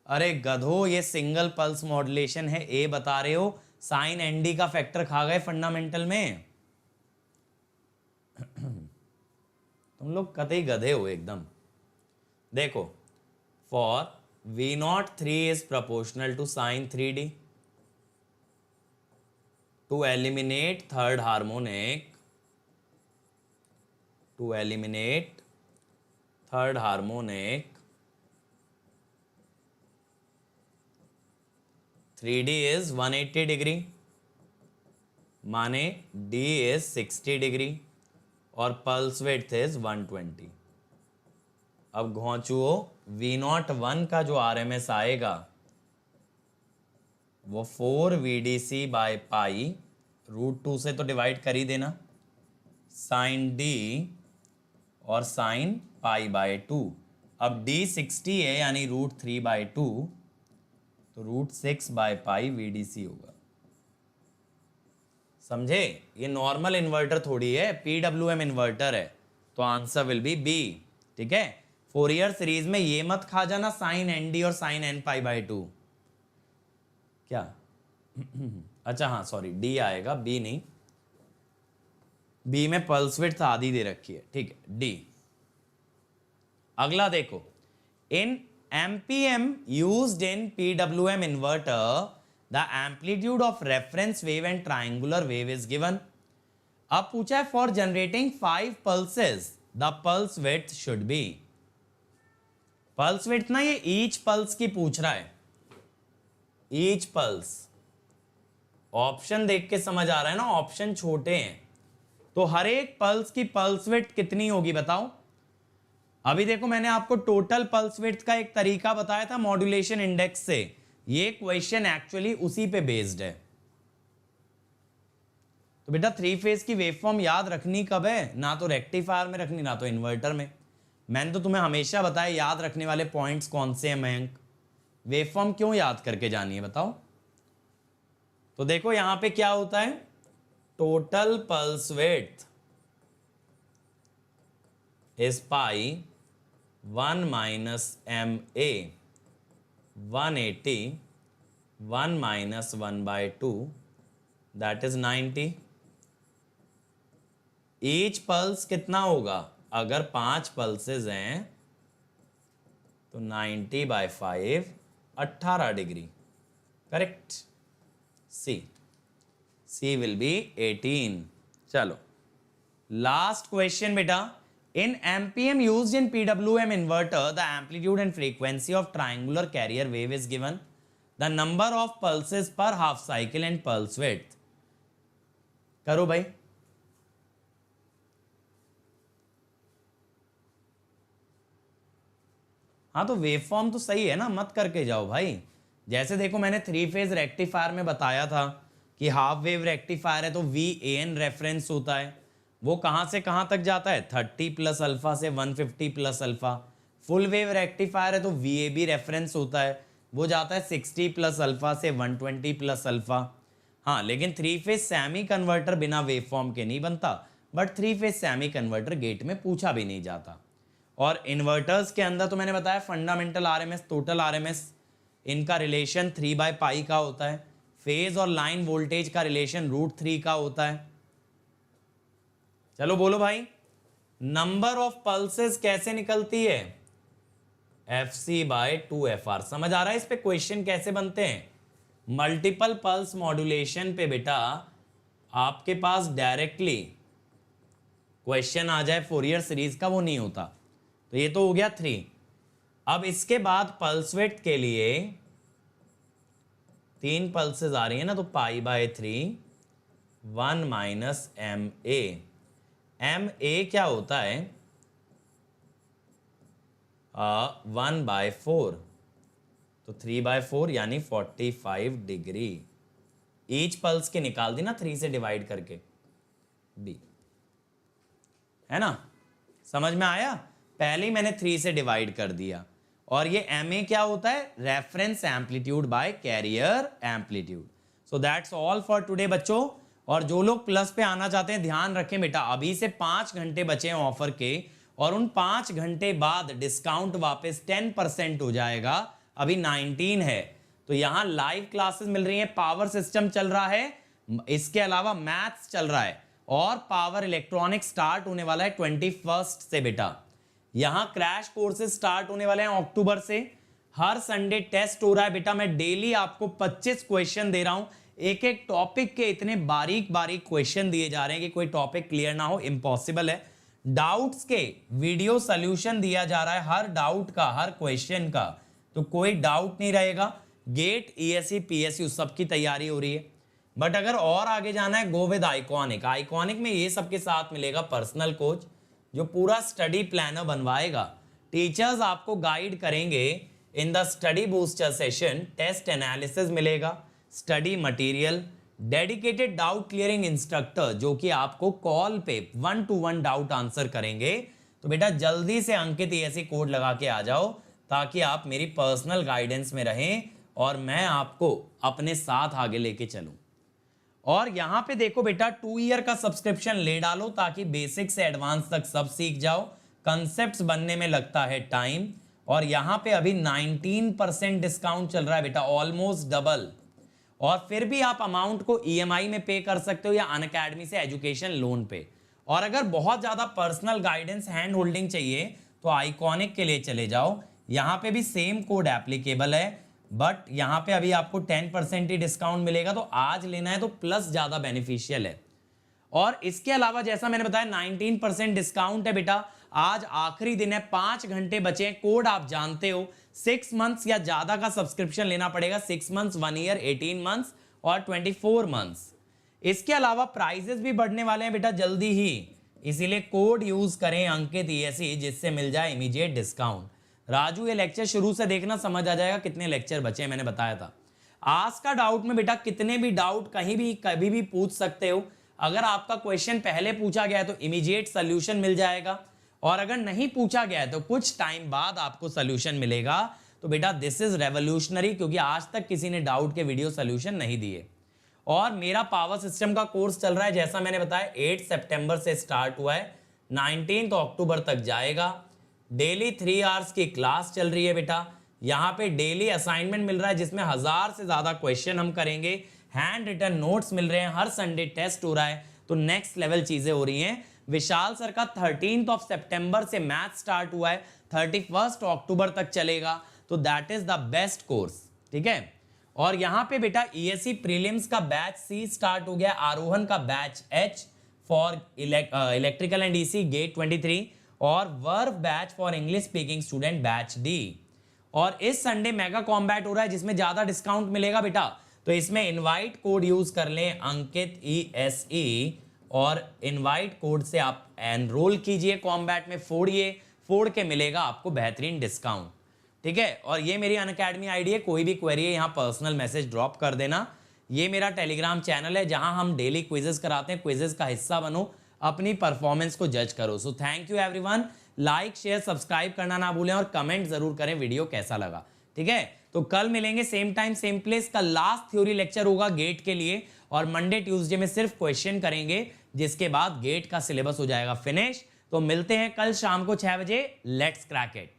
Speaker 1: अरे गधो, ये सिंगल पल्स मॉड्यूलेशन है, ए बता रहे हो, साइन एनडी का फैक्टर खा गए फंडामेंटल में। तुम लोग कतई गधे हो एकदम। देखो, for V03 is proportional to sin 3D, to eliminate third harmonic, to eliminate third harmonic 3D is 180 degree, माने D is 60 डिग्री और पल्स विड्थ इज 120। अब घोंचुओ, V01 का जो RMS आएगा वो 4VDC बाय पाई √2 से तो डिवाइड कर ही देना, साइन D और साइन पाई बाय 2। अब D 60 है यानी √3/2, तो √6 बाय पाई VDC होगा। समझे? ये नॉर्मल इन्वर्टर थोड़ी है, PWM इन्वर्टर है, तो आंसर विल बी बी। ठीक है, फोरियर सीरीज में ये मत खा जाना साइन ND और साइन nπ/2। क्या? अच्छा हाँ सॉरी, D आएगा, B नहीं, B में पल्स विड्थ आधी दे रखी है। ठीक है, D। अगला देखो, in MPM used in PWM inverter the amplitude of reference wave and triangular wave is given। अब पूछा है for generating 5 pulses the pulse width should be। pulse width ना, ये each pulse की पूछ रहा है, each pulse। ऑप्शन देख के समझ आ रहा है ना, ऑप्शन छोटे हैं, तो हर एक पल्स की पल्स विड्थ कितनी होगी बताओ। अभी देखो, मैंने आपको टोटल पल्स विड्थ का एक तरीका बताया था मॉड्यूलेशन इंडेक्स से, ये क्वेश्चन एक्चुअली उसी पे बेस्ड है। तो बेटा 3 फेज की वेवफॉर्म याद रखनी कब है? ना तो रेक्टिफायर में रखनी, ना तो इन्वर्टर में। मैंने तो तुम्हें हमेशा बताया याद रखने वाले पॉइंट्स कौन से हैं मयंक। वेवफॉर्म क्यों याद करके जानी है बताओ। तो देखो यहां पे क्या होता है, total pulse width is pi 1 minus MA 180 1 minus 1/2 that is 90। Each pulse कितना होगा? अगर 5 पल्सेस हैं तो 90/5 18 degree. Correct, C will be 18। चलो लास्ट क्वेश्चन बेटा, in MPM used in PWM inverter the amplitude and frequency of triangular carrier wave is given, the number of pulses per half cycle and pulse width। करो भाई। हाँ तो waveform तो सही है ना, मत करके जाओ भाई। जैसे देखो मैंने 3 फेज रेक्टिफायर में बताया था कि हाफ वेव रेक्टिफायर है तो VAN रेफरेंस होता है, वो कहां से कहां तक जाता है 30 प्लस अल्फा से 150 plus alpha. Full wave rectifier है तो VAB रेफरेंस होता है, वो जाता है 60 प्लस अल्फा से 120 प्लस अल्फा। हाँ लेकिन 3 फेज सेमी कन्वर्टर बिना वेवफॉर्म के नहीं बनता, but 3 phase semi converter GATE में पूछा भी नहीं जाता। और इन्वर्टर्स के अंदर तो मैंने बताया फंडामेंटल RMS, टोटल RMS, इनका रिलेशन 3/पाई का होता है। फेज और लाइन वोल्टेज का रिलेशन √3 का होता है। चलो बोलो भाई, नंबर ऑफ पल्सेस कैसे निकलती है? FC/2FR। समझ आ रहा है इस पे क्वेश्चन कैसे बनते हैं? मल्टीपल पल्स मॉड्यूलेशन पे बेटा आपके पास डायरेक्टली क्वेश्चन आ जाए फोरियर सीरीज का, वो नहीं होता। तो ये तो हो गया 3। अब इसके बाद पल्स विड्थ के लिए 3 पल्सेस आ रही है ना, तो π/3 1 माइनस MA। MA क्या होता है? 1/4, तो 3/4 यानी 45 डिग्री। ईच पल्स के निकाल दी ना 3 से डिवाइड करके, B है ना। समझ में आया? पहले ही मैंने 3 से डिवाइड कर दिया। और ये MA क्या होता है? Reference amplitude by carrier amplitude. So that's all for today बच्चों। और जो लोग प्लस पे आना चाहते हैं ध्यान रखें बेटा, अभी से 5 घंटे बचे हैं ऑफर के, और उन 5 घंटे बाद डिस्काउंट वापस 10% हो जाएगा। अभी 19 है, तो यहां लाइव क्लासेस मिल रही हैं, पावर सिस्टम चल रहा है, इसके अलावा मैथ्स चल रहा है और पावर इलेक्ट्रॉनिक्स स्टार्ट होने वाला है 21 से बेटा। यहां क्रैश कोर्सेज स्टार्ट होने वाले हैं अक्टूबर से। हर संडे टेस्ट हो रहा है बेटा, मैं डेली आपको 25 क्वेश्चन दे रहा हूं, एक एक टॉपिक के इतने बारीक बारीक क्वेश्चन दिए जा रहे हैं कि कोई टॉपिक क्लियर ना हो इम्पॉसिबल है। डाउट्स के वीडियो सॉल्यूशन दिया जा रहा है, हर डाउट का, हर क्वेश्चन का, तो कोई डाउट नहीं रहेगा। गेट, ईएसई, पीएसयू सबकी तैयारी हो रही है। बट अगर और आगे जाना है, गो विद आइकॉनिक। आइकॉनिक में ये सबके साथ मिलेगा पर्सनल कोच जो पूरा स्टडी प्लानर बनवाएगा। टीचर्स आपको गाइड करेंगे in the study booster session, test analysis मिलेगा, study material, dedicated doubt clearing instructor जो कि आपको कॉल पे 1-to-1 डाउट आंसर करेंगे। तो बेटा जल्दी से अंकित ईएसई कोड लगा के आ जाओ ताकि आप मेरी पर्सनल गाइडेंस में रहें और मैं आपको अपने साथ आगे लेके चलूं। और यहां पे देखो बेटा 2 ईयर का सब्सक्रिप्शन ले डालो ताकि बेसिक से एडवांस तक सब सीख जाओ। कंसेप्ट्स बनने में लगता है टाइम, और यहां पे अभी 19% डिस्काउंट चल रहा है बेटा, ऑलमोस्ट डबल। और फिर भी आप अमाउंट को ईएमआई में पे कर सकते हो या अनअकैडमी से एजुकेशन लोन पे। और अगर बहुत ज्यादा पर्सनल गाइडेंस, हैंड होल्डिंग चाहिए तो आइकॉनिक के लिए चले जाओ। यहां पे भी सेम कोड एप्लीकेबल है, बट यहां पे अभी आपको 10% ही डिस्काउंट मिलेगा, तो आज लेना है तो प्लस ज्यादा बेनिफिशियल है। और इसके अलावा जैसा मैंने बताया 19% डिस्काउंट है बेटा, आज आखिरी दिन है, 5 घंटे बचे हैं। कोड आप जानते हो, 6 मंथ्स या ज्यादा का सब्सक्रिप्शन लेना पड़ेगा, 6 मंथ्स, 1 ईयर, 18 मंथ्स और 24 मंथ्स। इसके अलावा प्राइजेस भी बढ़ने वाले हैं बेटा जल्दी ही, इसीलिए कोड यूज करें अंकित ईएसई, जिससे मिल जाए इमीडिएट डिस्काउंट। राजू ये लेक्चर शुरू से देखना, समझ आ जाएगा कितने लेक्चर बचे हैं, मैंने बताया था। आज का डाउट में बेटा कितने भी डाउट कहीं भी कभी भी पूछ सकते हो। अगर आपका क्वेश्चन पहले पूछा गया है तो इमीडिएट सोल्यूशन मिल जाएगा, और अगर नहीं पूछा गया है तो कुछ टाइम बाद आपको सोल्यूशन मिलेगा। तो बेटा दिस इज रेवोल्यूशनरी, क्योंकि आज तक किसी ने डाउट के वीडियो सोल्यूशन नहीं दिए। और मेरा पावर सिस्टम का कोर्स चल रहा है, जैसा मैंने बताया 8 सितंबर से स्टार्ट हुआ है, 19 अक्टूबर तक जाएगा। डेली 3 आवर्स की क्लास चल रही है बेटा। यहाँ पे डेली असाइनमेंट मिल रहा है जिसमें 1000 से ज्यादा क्वेश्चन हम करेंगे, हैंड रिटन नोट्स मिल रहे हैं, हर संडे टेस्ट हो रहा है, तो नेक्स्ट लेवल चीजें हो रही हैं। विशाल सर का 13 सितंबर से मैथ स्टार्ट हुआ है, 31 अक्टूबर तक चलेगा, तो that is the best course, ठीक है। और यहाँ पे बेटा ईएसई प्रीलिम्स का बैच सी स्टार्ट हो गया, आरोहन का batch H for electrical and EC GATE 23, और verve batch for English speaking student batch D. और इस संडे मेगा कॉम्बैट हो रहा है जिसमें ज्यादा डिस्काउंट मिलेगा बेटा, तो इसमें इनवाइट कोड यूज कर लें अंकित ईएसई, और इनवाइट कोड से आप एनरोल कीजिए कॉम्बैट में, फोड़िए, फोड़ के मिलेगा आपको बेहतरीन डिस्काउंट, ठीक है। और ये मेरी अनअकैडमी आईडी है, कोई भी क्वेरी है यहाँ पर्सनल मैसेज ड्रॉप कर देना। ये मेरा टेलीग्राम चैनल है जहां हम डेली क्विजेस कराते हैं, क्विजेस का हिस्सा बनो, अपनी परफॉर्मेंस को जज करो। So thank you everyone, like share subscribe करना ना भूलें और कमेंट जरूर करें वीडियो कैसा लगा, ठीक है। तो कल मिलेंगे सेम टाइम सेम प्लेस। का लास्ट थ्योरी लेक्चर होगा गेट के लिए, और मंडे ट्यूसडे में सिर्फ क्वेश्चन करेंगे, जिसके बाद गेट का सिलेबस हो जाएगा फिनिश। तो मिलते हैं कल शाम को 6 बजे, लेट्स क्रैक इट।